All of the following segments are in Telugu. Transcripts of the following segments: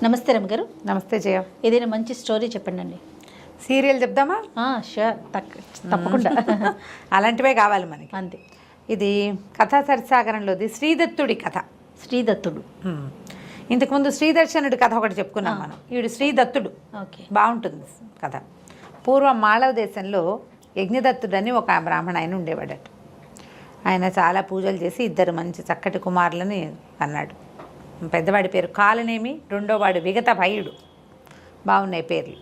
నమస్తే రమగారు. నమస్తే జయ. ఏదైనా మంచి స్టోరీ చెప్పండి. సీరియల్ చెప్దామా? షూర్, తప్పకుండా. అలాంటివే కావాలి మనకి. అంతే. ఇది కథా సరిసాగరంలోది శ్రీదత్తుడి కథ. శ్రీదత్తుడు. ఇంతకుముందు శ్రీదర్శనుడి కథ ఒకటి చెప్పుకున్నాం మనం. ఈవిడు శ్రీదత్తుడు. ఓకే, బాగుంటుంది కథ. పూర్వం మాళవ దేశంలో యజ్ఞదత్తుడు అని ఒక బ్రాహ్మణ ఆయన ఉండేవాడట. ఆయన చాలా పూజలు చేసి ఇద్దరు మంచి చక్కటి కుమారులని అన్నాడు. పెద్దవాడి పేరు కాలనేమి, రెండోవాడు విగత భయుడు. బాగున్నాయి పేర్లు.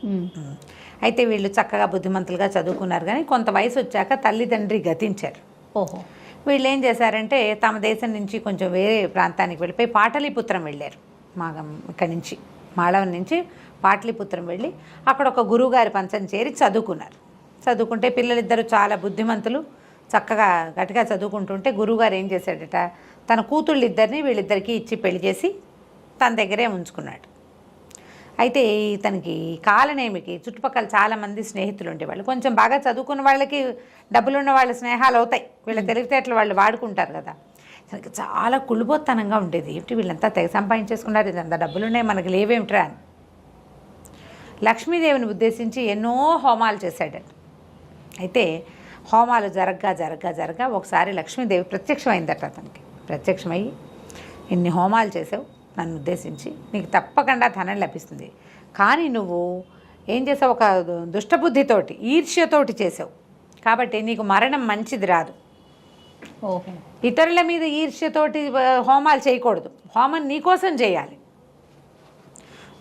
అయితే వీళ్ళు చక్కగా బుద్ధిమంతులుగా చదువుకున్నారు. కానీ కొంత వయసు వచ్చాక తల్లిదండ్రి గతించారు. ఓహో. వీళ్ళు ఏం చేశారంటే తమ దేశం నుంచి కొంచెం వేరే ప్రాంతానికి వెళ్ళిపోయి పాటలీపుత్రం వెళ్ళారు. ఇక్కడి నుంచి మాళవం నుంచి పాటలీపుత్రం వెళ్ళి అక్కడ ఒక గురువుగారి పంచం చేరి చదువుకున్నారు. చదువుకుంటే పిల్లలిద్దరూ చాలా బుద్ధిమంతులు, చక్కగా గట్టిగా చదువుకుంటుంటే గురువుగారు ఏం చేశాడట, తన కూతుళ్ళిద్దరిని వీళ్ళిద్దరికీ ఇచ్చి పెళ్లి చేసి తన దగ్గరే ఉంచుకున్నాడు. అయితే ఇతనికి కాలనేమికి చుట్టుపక్కల చాలామంది స్నేహితులు ఉండేవాళ్ళు. కొంచెం బాగా చదువుకున్న వాళ్ళకి డబ్బులున్న వాళ్ళ స్నేహాలు అవుతాయి, వీళ్ళ తెలివితేటలు వాళ్ళు వాడుకుంటారు కదా. తనకి చాలా కుళ్ళుబోత్తనంగా ఉండేది. ఏమిటి వీళ్ళంతా తెగ సంపాదించేసుకున్నారు, ఇదంతా డబ్బులున్నాయి, మనకి లేవేమిట్రా అని. లక్ష్మీదేవిని ఉద్దేశించి ఎన్నో హోమాలు చేశాడట. అయితే హోమాలు జరగ్గా ఒకసారి లక్ష్మీదేవి ప్రత్యక్షమైందట అతనికి. ప్రత్యక్షమయ్యి, ఇన్ని హోమాలు చేసావు నన్ను ఉద్దేశించి, నీకు తప్పకుండా ధనం లభిస్తుంది. కానీ నువ్వు ఏం చేసావు, ఒక దుష్టబుద్ధితోటి ఈర్ష్యతోటి చేసావు, కాబట్టి నీకు మరణం మంచిది రాదు. ఓహో. ఇతరుల మీద ఈర్ష్యతోటి హోమాలు చేయకూడదు, హోమం నీకోసం చేయాలి.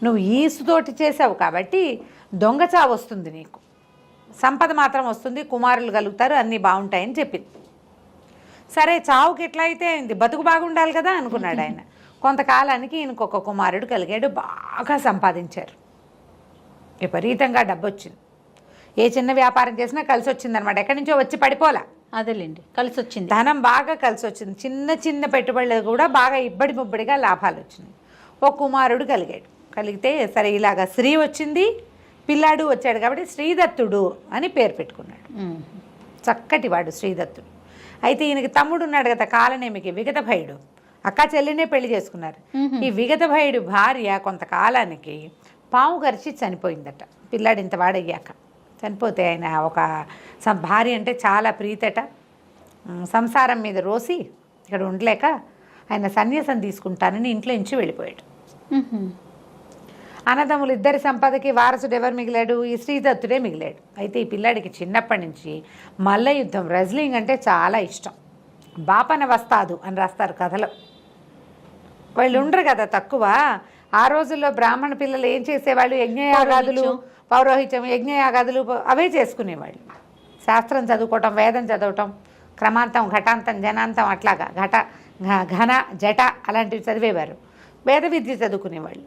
నువ్వు ఈసుతోటి చేసావు కాబట్టి దొంగచావు వస్తుంది, నీకు సంపద మాత్రం వస్తుంది, కుమారులు కలుగుతారు, అన్నీ బాగుంటాయని చెప్పింది. సరే, చావుకి ఎట్లా అయితే అయింది, బతుకు బాగుండాలి కదా అనుకున్నాడు ఆయన. కొంతకాలానికి ఈయనకొక కుమారుడు కలిగాడు. బాగా సంపాదించారు, విపరీతంగా డబ్బు వచ్చింది. ఏ చిన్న వ్యాపారం చేసినా కలిసి వచ్చిందనమాట. ఎక్కడి నుంచో వచ్చి పడిపోలా. అదేలేండి, కలిసి వచ్చింది. ధనం ధనం బాగా కలిసి వచ్చింది. చిన్న పెట్టుబడులు కూడా బాగా ముబ్బడిగా లాభాలు వచ్చినాయి. ఒక కుమారుడు కలిగితే సరే ఇలాగా స్త్రీ వచ్చింది, పిల్లాడు వచ్చాడు కాబట్టి శ్రీదత్తుడు అని పేరు పెట్టుకున్నాడు. చక్కటి వాడు శ్రీదత్తుడు. అయితే ఈయనకి తమ్ముడు ఉన్నాడు కదా కాలనేమికి, విగత భయుడు. అక్క చెల్లినే పెళ్లి చేసుకున్నారు. ఈ విగత భయుడు భార్య కొంతకాలానికి పాము గరిచి చనిపోయిందట. పిల్లాడు ఇంత వాడయ్యాక చనిపోతే ఆయన ఒక భార్య అంటే చాలా ప్రీతట. సంసారం మీద రోసి ఇక్కడ ఉండలేక ఆయన సన్యాసం తీసుకుంటానని ఇంట్లో నుంచి వెళ్ళిపోయాడు. అన్నదమ్ములు ఇద్దరి సంపదకి వారసుడు ఎవరు మిగిలాడు, ఈ శ్రీదత్తుడే మిగిలాడు. అయితే ఈ పిల్లాడికి చిన్నప్పటి నుంచి మల్ల యుద్ధం, రెజ్లింగ్ అంటే చాలా ఇష్టం. బాపన వస్తాదు అని రాస్తారు కథలో. వాళ్ళు ఉండరు కదా తక్కువ. ఆ రోజుల్లో బ్రాహ్మణ పిల్లలు ఏం చేసేవాళ్ళు, యజ్ఞయాగాదులు, పౌరోహిత్యం, యజ్ఞయాగాదులు అవే చేసుకునేవాళ్ళు. శాస్త్రం చదువుకోవటం, వేదం చదవటం, క్రమాంతం, ఘటాంతం, జనాంతం, అట్లాగా ఘన జట అలాంటివి చదివేవారు. వేద విద్య చదువుకునేవాళ్ళు.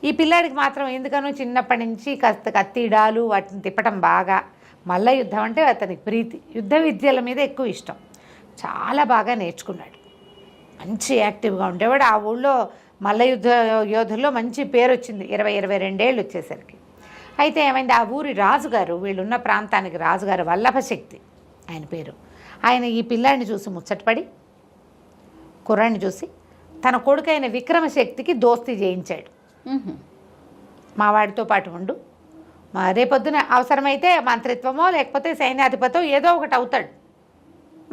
ఈ పిల్లాడికి మాత్రం ఎందుకనో చిన్నప్పటి నుంచి కత్తిడాలు వాటిని తిప్పటం బాగా, మల్ల యుద్ధం అంటే అతనికి ప్రీతి, యుద్ధ విద్యల మీద ఎక్కువ ఇష్టం. చాలా బాగా నేర్చుకున్నాడు, మంచి యాక్టివ్గా ఉండేవాడు. ఆ ఊళ్ళో మల్ల యుద్ధ యోధుల్లో మంచి పేరు వచ్చింది 22 ఏళ్ళు వచ్చేసరికి. అయితే ఏమైంది, ఆ ఊరి రాజుగారు, వీళ్ళున్న ప్రాంతానికి రాజుగారు వల్లభశక్తి ఆయన పేరు. ఆయన ఈ పిల్లాడిని చూసి ముచ్చటపడి, కుర్రాడిని చూసి తన కొడుకైన విక్రమశక్తికి దోస్తీ చేయించాడు. మా వాడితో పాటు ఉండు, రేపొద్దున అవసరమైతే మంత్రిత్వమో లేకపోతే సైన్యాధిపతో ఏదో ఒకటి అవుతాడు,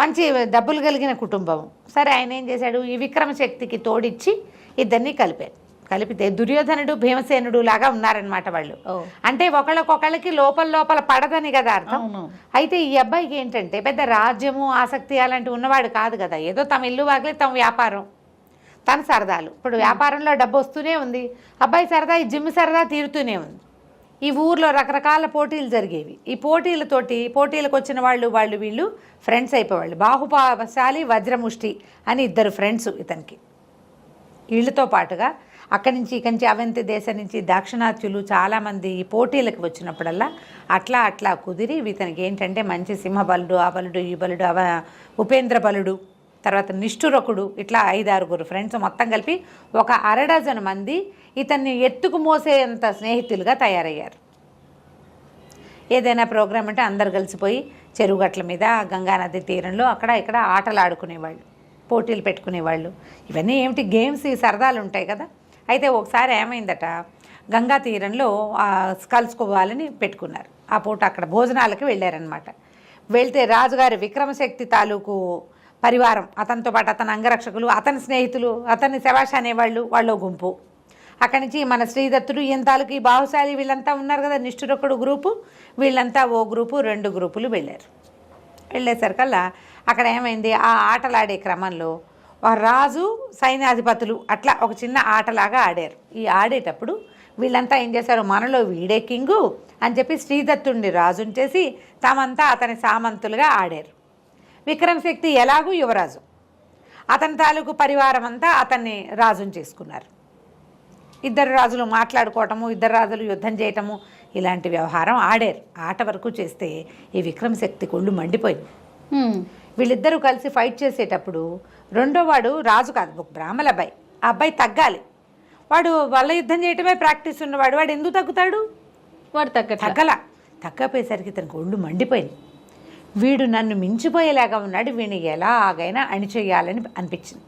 మంచి డబ్బులు కలిగిన కుటుంబం. సరే, ఆయన ఏం చేశాడు, ఈ విక్రమశక్తికి తోడిచ్చి ఇద్దరిని కలిపితే దుర్యోధనుడు భీమసేనుడు లాగా ఉన్నారనమాట వాళ్ళు. అంటే ఒకళ్ళకొకళ్ళకి లోపల పడదని కదా అర్థం. అయితే ఈ అబ్బాయికి ఏంటంటే పెద్ద రాజ్యము ఆసక్తి అలాంటివి ఉన్నవాడు కాదు కదా. ఏదో తమ ఇల్లు వాగలే, తమ వ్యాపారం, తన సరదాలు. ఇప్పుడు వ్యాపారంలో డబ్బు వస్తూనే ఉంది, అబ్బాయి సరదా, ఈ జిమ్ సరదా తీరుతూనే ఉంది. ఈ ఊర్లో రకరకాల పోటీలు జరిగేవి. ఈ పోటీలకు వచ్చిన వీళ్ళు ఫ్రెండ్స్ అయిపోయేవాళ్ళు. బాహుపాశాలి, వజ్రముష్టి అని ఇద్దరు ఫ్రెండ్స్ ఇతనికి. వీళ్ళతో పాటుగా అక్కడి నుంచి ఇక్కడి నుంచి అవంతి దేశం నుంచి దాక్షిణాత్యులు చాలామంది ఈ పోటీలకు వచ్చినప్పుడల్లా అట్లా కుదిరి ఇతనికి ఏంటంటే మంచి సింహబలుడు, ఆ బలుడు, ఈ బలుడు, ఉపేంద్ర బలుడు, తర్వాత నిష్ఠురకుడు, ఇట్లా 5-6 ఫ్రెండ్స్ మొత్తం కలిపి ఒక 12 మంది ఇతన్ని ఎత్తుకు మోసేంత స్నేహితులుగా తయారయ్యారు. ఏదైనా ప్రోగ్రామ్ అంటే అందరు కలిసిపోయి చెరువు గట్ల మీద, గంగానది తీరంలో అక్కడ ఇక్కడ ఆటలు ఆడుకునేవాళ్ళు, పోటీలు పెట్టుకునేవాళ్ళు. ఇవన్నీ ఏమిటి, గేమ్స్, ఈ సరదాలు ఉంటాయి కదా. అయితే ఒకసారి ఏమైందట, గంగా తీరంలో కలుసుకోవాలని పెట్టుకున్నారు. ఆ పూట అక్కడ భోజనాలకి వెళ్ళారనమాట. వెళ్తే రాజుగారి విక్రమశక్తి తాలూకు పరివారం, అతనితో పాటు అతని అంగరక్షకులు, అతని స్నేహితులు, అతన్ని శవాష అనేవాళ్ళు, వాళ్ళు గుంపు. అక్కడి నుంచి మన శ్రీదత్తుడు ఈయన తాలూకు ఈ బాహుశాలి వీళ్ళంతా ఉన్నారు కదా, నిష్ఠురొక్కడు గ్రూపు, వీళ్ళంతా ఓ గ్రూపు, 2 గ్రూపులు వెళ్ళారు. వెళ్ళేసరికల్లా అక్కడ ఏమైంది, ఆ ఆటలాడే క్రమంలో రాజు సైన్యాధిపతులు అట్లా ఒక చిన్న ఆటలాగా ఆడారు. ఈ ఆడేటప్పుడు వీళ్ళంతా ఏం చేశారు, మనలో వీడే కింగు అని చెప్పి శ్రీదత్తుడిని రాజుని చేసి తామంతా అతని సామంతులుగా ఆడారు. విక్రమశక్తి ఎలాగూ యువరాజు, అతని తాలూకు పరివారం అంతా అతన్ని రాజుని చేసుకున్నారు. ఇద్దరు రాజులు మాట్లాడుకోవటము, ఇద్దరు రాజులు యుద్ధం చేయటము, ఇలాంటి వ్యవహారం ఆడారు. ఆట వరకు చేస్తే ఈ విక్రమశక్తి కొళ్ళు మండిపోయింది. వీళ్ళిద్దరూ కలిసి ఫైట్ చేసేటప్పుడు రెండో వాడు రాజు కాదు, ఒక బ్రాహ్మణ అబ్బాయి. ఆ అబ్బాయి తగ్గాలి. వాడు వల్ల యుద్ధం చేయటమే ప్రాక్టీస్ ఉన్నవాడు. వాడు ఎందుకు తగ్గుతాడు? వాడు తగ్గపోయేసరికి తనకు ఒళ్ళు మండిపోయింది. వీడు నన్ను మించిపోయేలాగా ఉన్నాడు, వీడిని ఎలాగైనా అణిచేయాలని అనిపించింది.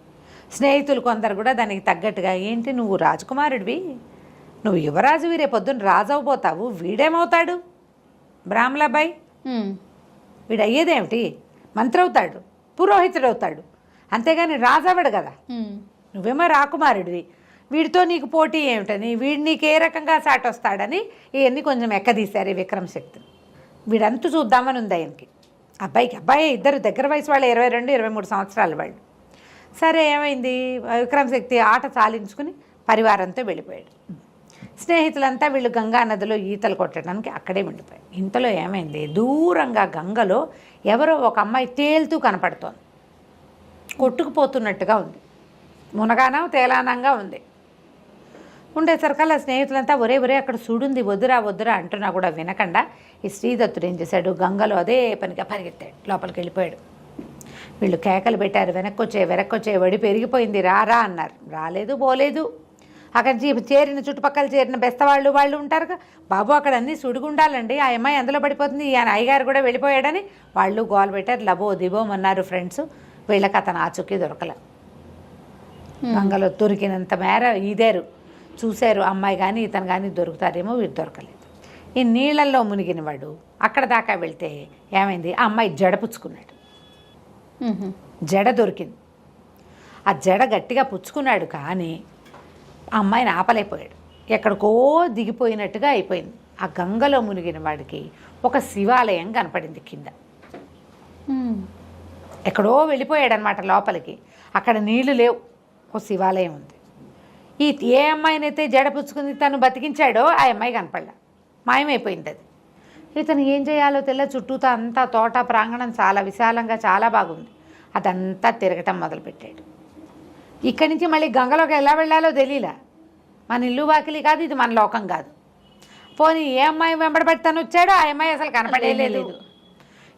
స్నేహితులు కొందరు కూడా దానికి తగ్గట్టుగా, ఏంటి నువ్వు రాజకుమారుడివి, నువ్వు యువరాజువి, రేపొద్దున రాజు అవబోతావు, వీడేమవుతాడు? బ్రాహ్మణ అబ్బాయి, వీడు అయ్యేదేమిటి? మంత్రి అవుతాడు, పురోహితుడు అవుతాడు, అంతేగాని రాజు అవ్వడు కదా. నువ్వేమో రాకుమారుడివి, వీడితో నీకు పోటీ ఏమిటని, వీడు నీకు ఏ రకంగా సాటి వస్తాడని ఇవన్నీ కొంచెం ఎక్కదీశారు ఈ విక్రమశక్తిని. వీడంతు చూద్దామని ఉంది ఆయనకి. అబ్బాయి ఇద్దరు దగ్గర వయసు వాళ్ళు, 22-23 సంవత్సరాల వాళ్ళు. సరే ఏమైంది, విక్రమశక్తి ఆట చాలించుకుని పరివారంతో వెళ్ళిపోయాడు. స్నేహితులంతా వీళ్ళు గంగా నదిలో ఈతలు కొట్టడానికి అక్కడే ఉండిపోయారు. ఇంతలో ఏమైంది, దూరంగా గంగలో ఎవరో ఒక అమ్మాయి తేలుతూ కనపడుతోంది. కొట్టుకుపోతున్నట్టుగా ఉంది, మునగానం తేలానంగా ఉంది. ఉండేసరికల్లా స్నేహితులంతా ఒరే అక్కడ సుడుంది, వద్దురా అంటున్నా కూడా వినకుండా ఈ శ్రీదత్తుడు ఏం చేశాడు, గంగలో అదే పనిగా పరిగెత్తాడు, లోపలికి వెళ్ళిపోయాడు. వీళ్ళు కేకలు పెట్టారు, వెనక్కొచ్చే వడి పెరిగిపోయింది, రా అన్నారు. రాలేదు, పోలేదు. అక్కడ చుట్టుపక్కల చేరిన బెస్తవాళ్ళు వాళ్ళు ఉంటారుగా, బాబు అక్కడ అన్నీ సుడిగుండాలండి, ఆ అమ్మాయి అందులో పడిపోతుంది, ఈయన అయ్యగారు కూడా వెళ్ళిపోయాడని వాళ్ళు గోల్ పెట్టారు. లబో దిబోమన్నారు ఫ్రెండ్స్. వీళ్ళకి అతను ఆచూకీ దొరకలే. గంగలో దొరికినంత మేర ఈదారు, చూశారు అమ్మాయి కానీ ఇతను కానీ దొరుకుతారేమో, వీరు దొరకలేదు. ఈ నీళ్ళల్లో మునిగిన వాడు అక్కడ దాకా వెళ్తే ఏమైంది, ఆ అమ్మాయి జడ పుచ్చుకున్నాడు. జడ దొరికింది. ఆ జడ గట్టిగా పుచ్చుకున్నాడు కానీ ఆ అమ్మాయిని ఆపలేకపోయాడు. ఎక్కడికో దిగిపోయినట్టుగా అయిపోయింది. ఆ గంగలో మునిగిన వాడికి ఒక శివాలయం కనపడింది కింద. ఎక్కడో వెళ్ళిపోయాడు అనమాట లోపలికి. అక్కడ నీళ్లు లేవు, ఒక శివాలయం ఉంది. ఏ అమ్మాయినైతే జడ పుచ్చుకుంది తను బతికించాడో ఆ అమ్మాయి కనపడలే, మాయమైపోయింది అది. ఇతను ఏం చేయాలో చుట్టూతో అంతా తోట ప్రాంగణం చాలా విశాలంగా చాలా బాగుంది. అదంతా తిరగటం మొదలుపెట్టాడు. ఇక్కడి నుంచి మళ్ళీ గంగలోకి ఎలా వెళ్ళాలో తెలియలే. మన ఇల్లు వాకిలి కాదు, ఇది మన లోకం కాదు. పోనీ ఏ అమ్మాయి వెంబడబడి తను వచ్చాడో ఆ అమ్మాయి అసలు కనపడేలేదు.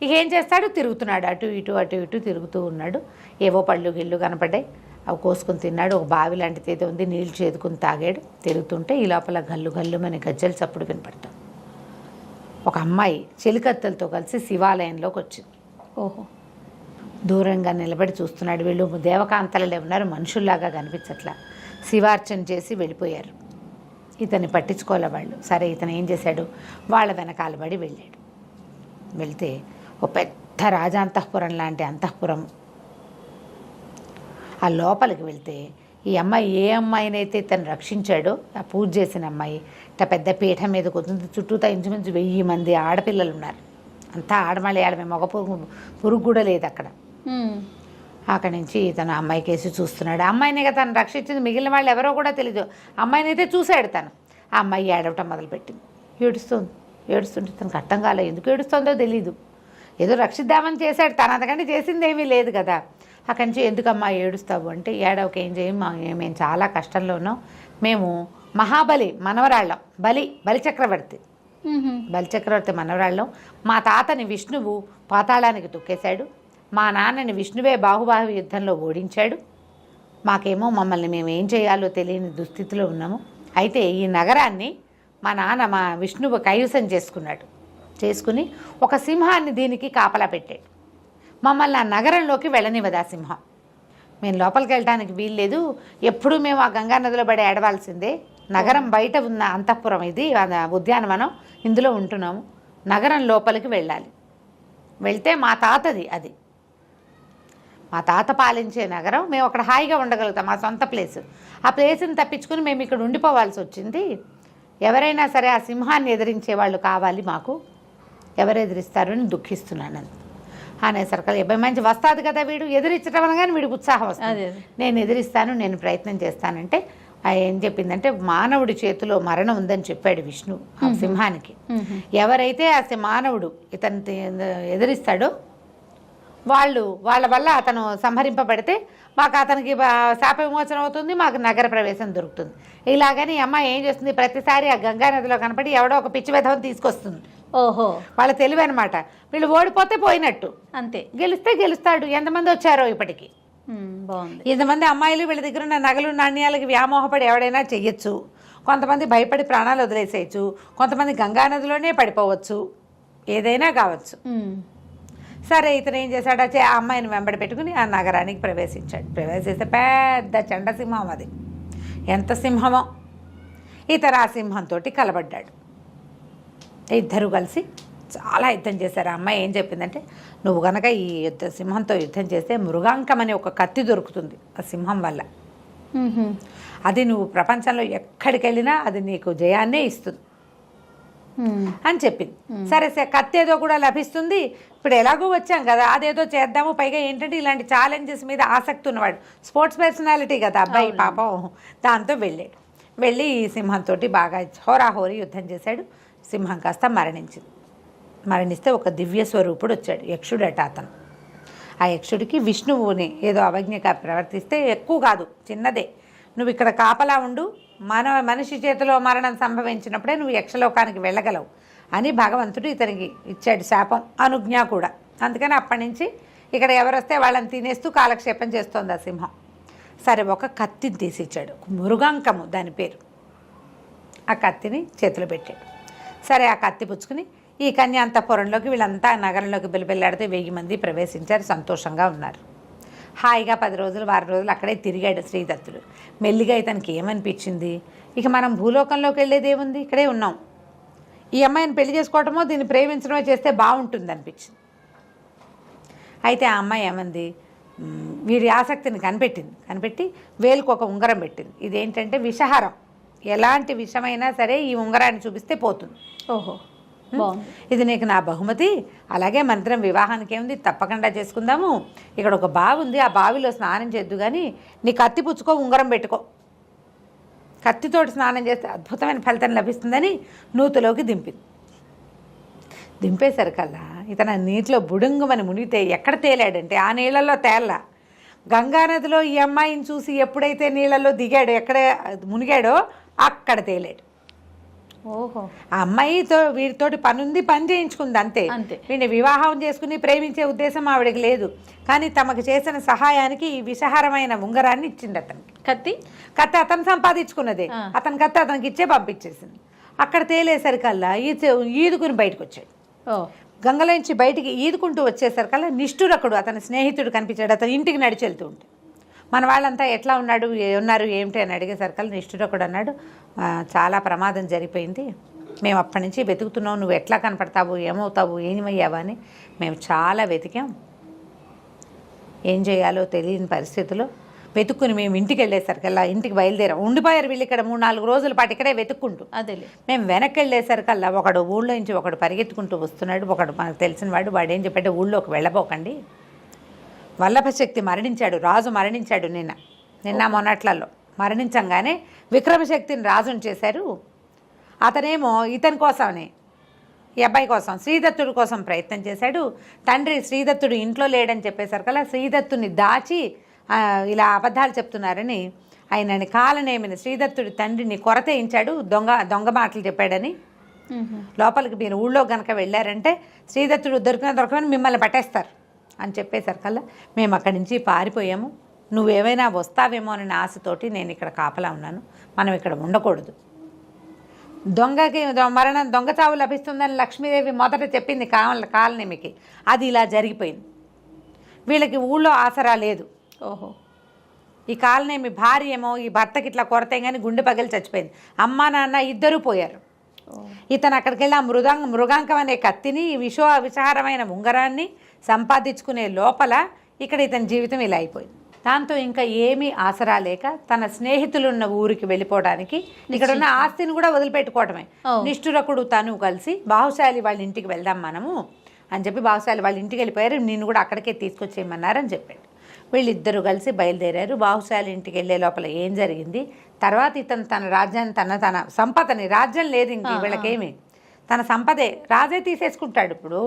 ఇక ఏం చేస్తాడు, తిరుగుతున్నాడు, అటు ఇటు తిరుగుతూ ఉన్నాడు. ఏవో పళ్ళు గిళ్ళు కనపడ్డాయి, అవి కోసుకుని తిన్నాడు. ఒక బావి లాంటిది ఏదో ఉంది, నీళ్ళు చేదుకుని తాగాడు. తిరుగుతుంటే ఈ లోపల గల్లు మన గజ్జల చప్పుడు వినపడతాం. ఒక అమ్మాయి చెలికత్తెలతో కలిసి శివాలయంలోకి వచ్చింది. ఓహో, దూరంగా నిలబడి చూస్తున్నాడు. వీళ్ళు దేవకాంతలే ఉన్నారు, మనుషుల్లాగా కనిపించట్లా. శివార్చన చేసి వెళ్ళిపోయారు. ఇతన్ని పట్టించుకోలే వాళ్ళు. సరే ఇతను ఏం చేశాడు, వాళ్ళ వెనకాల పడి వెళ్ళాడు. వెళ్తే ఒక పెద్ద రాజాంతఃపురం లాంటి అంతఃపురం. ఆ లోపలికి వెళ్తే ఈ అమ్మాయి ఏ అమ్మాయినైతే తను రక్షించాడో, ఆ పూజ చేసిన అమ్మాయి ఇట్లా పెద్ద పీఠం మీద కూర్చుంది. చుట్టూతా ఇంచుమించు 1000 మంది ఆడపిల్లలు ఉన్నారు. అంతా ఆడమలయాళమే, మగ పురుగు కూడా లేదు అక్కడ. అక్కడి నుంచి తను అమ్మాయి కేసి చూస్తున్నాడు. అమ్మాయిని కదా తను రక్షించింది, మిగిలిన వాళ్ళు ఎవరో కూడా తెలీదు. అమ్మాయిని అయితే చూశాడు తను. ఆ అమ్మాయి ఏడవటం మొదలుపెట్టింది, ఏడుస్తుంటే తనకు అర్థం కాలే, ఎందుకు ఏడుస్తుందో తెలీదు. ఏదో రక్షిద్దామని చేశాడు, తను అంతకంటే చేసింది ఏమీ లేదు కదా. అక్కడి నుంచి ఎందుకమ్మా ఏడుస్తావు అంటే, ఏడవకి ఏం చేయం, మేము చాలా కష్టంలో ఉన్నాం, మేము మహాబలి మనవరాళ్ళం, బలిచక్రవర్తి మనవరాళ్ళం. మా తాతని విష్ణువు పాతాళానికి తొక్కేశాడు, మా నాన్నని విష్ణువే బాహుబాహు యుద్ధంలో ఓడించాడు. మాకేమో మమ్మల్ని మేము ఏం చేయాలో తెలియని దుస్థితిలో ఉన్నాము. అయితే ఈ నగరాన్ని మా విష్ణువు కైవసం చేసుకుని ఒక సింహాన్ని దీనికి కాపలా పెట్టాడు. మమ్మల్ని ఆ నగరంలోకి వెళ్ళనివ్వదు ఆ సింహం. మేము లోపలికి వెళ్ళడానికి వీల్లేదు, ఎప్పుడూ మేము ఆ గంగా నదిలో పడి ఏడవాల్సిందే. నగరం బయట ఉన్న అంతఃపురం ఇది ఉద్యానవనం, ఇందులో ఉంటున్నాము. నగరం లోపలికి వెళ్ళాలి. వెళ్తే మా తాతది అది, మా తాత పాలించే నగరం. మేము అక్కడ హాయిగా ఉండగలుగుతాం, మా సొంత ప్లేసు. ఆ ప్లేస్ని తప్పించుకుని మేము ఇక్కడ ఉండిపోవాల్సి వచ్చింది. ఎవరైనా సరే ఆ సింహాన్ని ఎదిరించే వాళ్ళు కావాలి మాకు, ఎవరు ఎదిరిస్తారు అని దుఃఖిస్తున్నాను అనేసరికి అబ్బాయి మంచి వస్తాది కదా, వీడు ఎదిరించడం అనగానే వీడికి ఉత్సాహం వస్తుంది. నేను ఎదిరిస్తాను, నేను ప్రయత్నం చేస్తానంటే ఏం చెప్పిందంటే మానవుడి చేతిలో మరణం ఉందని చెప్పాడు విష్ణు ఆ సింహానికి. ఎవరైతే ఆ మానవుడు ఇతను ఎదిరిస్తాడో వాళ్ళ వల్ల అతను సంహరింపబడితే మాకు అతనికి శాప విమోచనం అవుతుంది, మాకు నగర ప్రవేశం దొరుకుతుంది. ఇలాగని అమ్మ ఏం చేస్తుంది, ప్రతిసారి ఆ గంగా నదిలో కనపడి ఎవడో ఒక పిచ్చి వెధవని తీసుకొస్తుంది. ఓహో, వాళ్ళ తెలివి అనమాట. వీళ్ళు ఓడిపోతే పోయినట్టు, అంతే. గెలిస్తే గెలుస్తాడు. ఎంతమంది వచ్చారో ఇప్పటికి, బాగుంది. ఇంతమంది అమ్మాయిలు వీళ్ళ దగ్గర ఉన్న నగలు నాణ్యాలకి వ్యామోహపడి ఎవడైనా చెయ్యొచ్చు. కొంతమంది భయపడి ప్రాణాలు వదిలేసేయచ్చు, కొంతమంది గంగా నదిలోనే పడిపోవచ్చు, ఏదైనా కావచ్చు. సరే ఇతను ఏం చేశాడు, ఆ అమ్మాయిని వెంబడి పెట్టుకుని ఆ నగరానికి ప్రవేశించాడు. ప్రవేశిస్తే పెద్ద చండసింహం అది, ఎంత సింహమో. ఇతను ఆ సింహంతో కలబడ్డాడు. ఇద్దరు కలిసి చాలా యుద్ధం చేశారు. ఆ అమ్మాయి ఏం చెప్పిందంటే, నువ్వు కనుక ఈ సింహంతో యుద్ధం చేస్తే మృగాంకం అనే ఒక కత్తి దొరుకుతుంది ఆ సింహం వల్ల. అది నువ్వు ప్రపంచంలో ఎక్కడికి వెళ్ళినా అది నీకు జయాన్నే ఇస్తుంది అని చెప్పింది. సరే కత్తి ఏదో కూడా లభిస్తుంది, ఇప్పుడు ఎలాగో వచ్చాం కదా అదేదో చేద్దాము. పైగా ఏంటంటే ఇలాంటి ఛాలెంజెస్ మీద ఆసక్తి ఉన్నవాడు, స్పోర్ట్స్ పర్సనాలిటీ కదా అబ్బాయి పాపం. దాంతో వెళ్ళి ఈ సింహంతో బాగా హోరాహోరీ యుద్ధం చేశాడు. సింహం కాస్త మరణిస్తే ఒక దివ్య స్వరూపుడు వచ్చాడు, యక్షుడట అతను. ఆ యక్షుడికి విష్ణువుని ఏదో అవజ్ఞగా ప్రవర్తిస్తే, ఎక్కువ కాదు చిన్నదే, నువ్వు ఇక్కడ కాపలా ఉండు, మనిషి చేతిలో మరణం సంభవించినప్పుడే నువ్వు యక్షలోకానికి వెళ్ళగలవు అని భగవంతుడు ఇతనికి ఇచ్చాడు శాపం, అనుజ్ఞ కూడా. అందుకని అప్పటి నుంచి ఇక్కడ ఎవరొస్తే వాళ్ళని తినేస్తూ కాలక్షేపం చేస్తోంది ఆ సింహం. సరే ఒక కత్తిని తీసిచ్చాడు, మృగాంకము దాని పేరు. ఆ కత్తిని చేతిలో పెట్టాడు. సరే ఆ కత్తి పుచ్చుకుని ఈ కన్యాంతపురంలోకి వీళ్ళంతా నగరంలోకి బిలబిల్లాడితే 1000 మంది ప్రవేశించారు, సంతోషంగా ఉన్నారు. హాయిగా 10 రోజులు 12 రోజులు అక్కడే తిరిగాడు శ్రీదత్తుడు. మెల్లిగా ఇతనికి ఏమనిపించింది, ఇక మనం భూలోకంలోకి వెళ్ళేది ఏముంది, ఇక్కడే ఉన్నాం, ఈ అమ్మాయిని పెళ్లి చేసుకోవటమో దీన్ని ప్రేమించడమో చేస్తే బాగుంటుంది అనిపించింది. అయితే ఆ అమ్మాయి ఏమంది, వీరి ఆసక్తిని కనిపెట్టి వేలుకు ఒక ఉంగరం పెట్టింది. ఇదేంటంటే విషహారం, ఎలాంటి విషమైనా సరే ఈ ఉంగరాన్ని చూపిస్తే పోతుంది. ఓహో, ఇది నీకు నా బహుమతి, అలాగే మంత్రం వివాహానికి ఏముంది తప్పకుండా చేసుకుందాము. ఇక్కడ ఒక బావి ఉంది, ఆ బావిలో స్నానం చేద్దు, కానీ నీ కత్తి పుచ్చుకో, ఉంగరం పెట్టుకో, కత్తితోటి స్నానం చేస్తే అద్భుతమైన ఫలితం లభిస్తుందని నూతిలోకి దింపేసరికల్లా ఇతను నీటిలో బుడుంగుమని మునిగితే ఎక్కడ తేలాడంటే ఆ నీళ్ళల్లో తేల్లా. గంగానదిలో ఈ అమ్మాయిని చూసి ఎప్పుడైతే నీళ్ళల్లో దిగాడో, ఎక్కడ మునిగాడో అక్కడ తేలాడు. ఓహో, ఆ అమ్మాయితో వీడితోటి పని చేయించుకుంది అంతే. వీడిని వివాహం చేసుకుని ప్రేమించే ఉద్దేశం ఆవిడకి లేదు. కానీ తమకు చేసిన సహాయానికి ఈ విషహారమైన ఉంగరాన్ని ఇచ్చింది అతనికి. కత్తి అతను సంపాదించుకున్నదే, అతని కత్తి అతనికి ఇచ్చే పంపించేసింది. అక్కడ తేలేసరికల్లా ఈదుకుని బయటకు వచ్చాడు. గంగలోంచి బయటికి ఈదుకుంటూ వచ్చేసరికల్లా నిష్ఠురకుడు అతని స్నేహితుడు కనిపించాడు. అతని ఇంటికి నడిచి వెళ్తూ ఉంటే మన వాళ్ళంతా ఎట్లా ఉన్నారు ఏమిటి అని అడిగేసరికల్లా నిష్ఠురకుడు అన్నాడు, చాలా ప్రమాదం జరిగిపోయింది, మేము అప్పటి నుంచి వెతుకుతున్నాం, నువ్వు ఎట్లా కనపడతావు, ఏమవుతావు, ఏమయ్యావా అని మేము చాలా వెతికాం. ఏం చేయాలో తెలియని పరిస్థితిలో వెతుక్కుని మేము ఇంటికి వెళ్ళేసరికల్లా, ఇంటికి బయలుదేరాం. ఉండిపోయారు వీళ్ళు ఇక్కడ 3-4 రోజుల పాటు ఇక్కడే వెతుక్కుంటూ. అదేలే, మేము వెనక్కి వెళ్ళేసరికల్లా ఒకడు ఊళ్ళో నుంచి ఒకడు పరిగెత్తుకుంటూ వస్తున్నాడు. ఒకడు మనకు తెలిసిన వాడు ఏం చెప్పాడు, ఊళ్ళోకి వెళ్ళబోకండి, వల్లభశక్తి మరణించాడు, రాజు మరణించాడు నిన్న మొన్నట్లలో. మరణించంగానే విక్రమశక్తిని రాజుని చేశారు. అతనేమో ఇతని కోసమని, ఈ అబ్బాయి కోసం, శ్రీదత్తుడి కోసం ప్రయత్నం చేశాడు. తండ్రి శ్రీదత్తుడు ఇంట్లో లేడని చెప్పేసరికల్లా శ్రీదత్తుని దాచి ఇలా అబద్ధాలు చెప్తున్నారని ఆయనని కాలనేమిని శ్రీదత్తుడి తండ్రిని కొరతేయించాడు. దొంగ మాటలు చెప్పాడని. లోపలికి మీరు ఊళ్ళో కనుక వెళ్ళారంటే శ్రీదత్తుడు దొరకని మిమ్మల్ని పట్టేస్తారు అని చెప్పేసరికల్లా మేము అక్కడి నుంచి పారిపోయాము. నువ్వేమైనా వస్తావేమో అనే ఆశతోటి నేను ఇక్కడ కాపలా ఉన్నాను, మనం ఇక్కడ ఉండకూడదు. దొంగ చావు లభిస్తుందని లక్ష్మీదేవి మొదట చెప్పింది కాలనేమికి, అది ఇలా జరిగిపోయింది. వీళ్ళకి ఊళ్ళో ఆసరా లేదు. ఓహో, ఈ కాలనేమి భార్య ఏమో ఈ భర్తకి ఇట్లా కొరతే కానీ గుండె పగిలి చచ్చిపోయింది. అమ్మ నాన్న ఇద్దరూ పోయారు. ఇతను అక్కడికి వెళ్ళి ఆ మృగాంకం అనే కత్తిని విషహారమైన ఉంగరాన్ని సంపాదించుకునే లోపల ఇక్కడ ఇతని జీవితం ఇలా అయిపోయింది. దాంతో ఇంకా ఏమీ ఆసరా లేక తన స్నేహితులున్న ఊరికి వెళ్ళిపోవడానికి ఇక్కడ ఉన్న ఆస్తిని కూడా వదిలిపెట్టుకోవటమే. నిష్ఠురకుడు తను కలిసి బాహుశాలి వాళ్ళ ఇంటికి వెళ్దాం మనము అని చెప్పి బాహుశాలి వాళ్ళ ఇంటికి వెళ్ళిపోయారు. నిన్ను కూడా అక్కడికే తీసుకొచ్చేయమన్నారని చెప్పాడు. వీళ్ళిద్దరూ కలిసి బయలుదేరారు. బాహుశాలి ఇంటికి వెళ్ళే లోపల ఏం జరిగింది, తర్వాత ఇతను తన రాజ్యాన్ని తన సంపదని, రాజ్యం లేదు ఇంక వీళ్ళకేమి, తన సంపదే రాజే తీసేసుకుంటాడు. ఇప్పుడు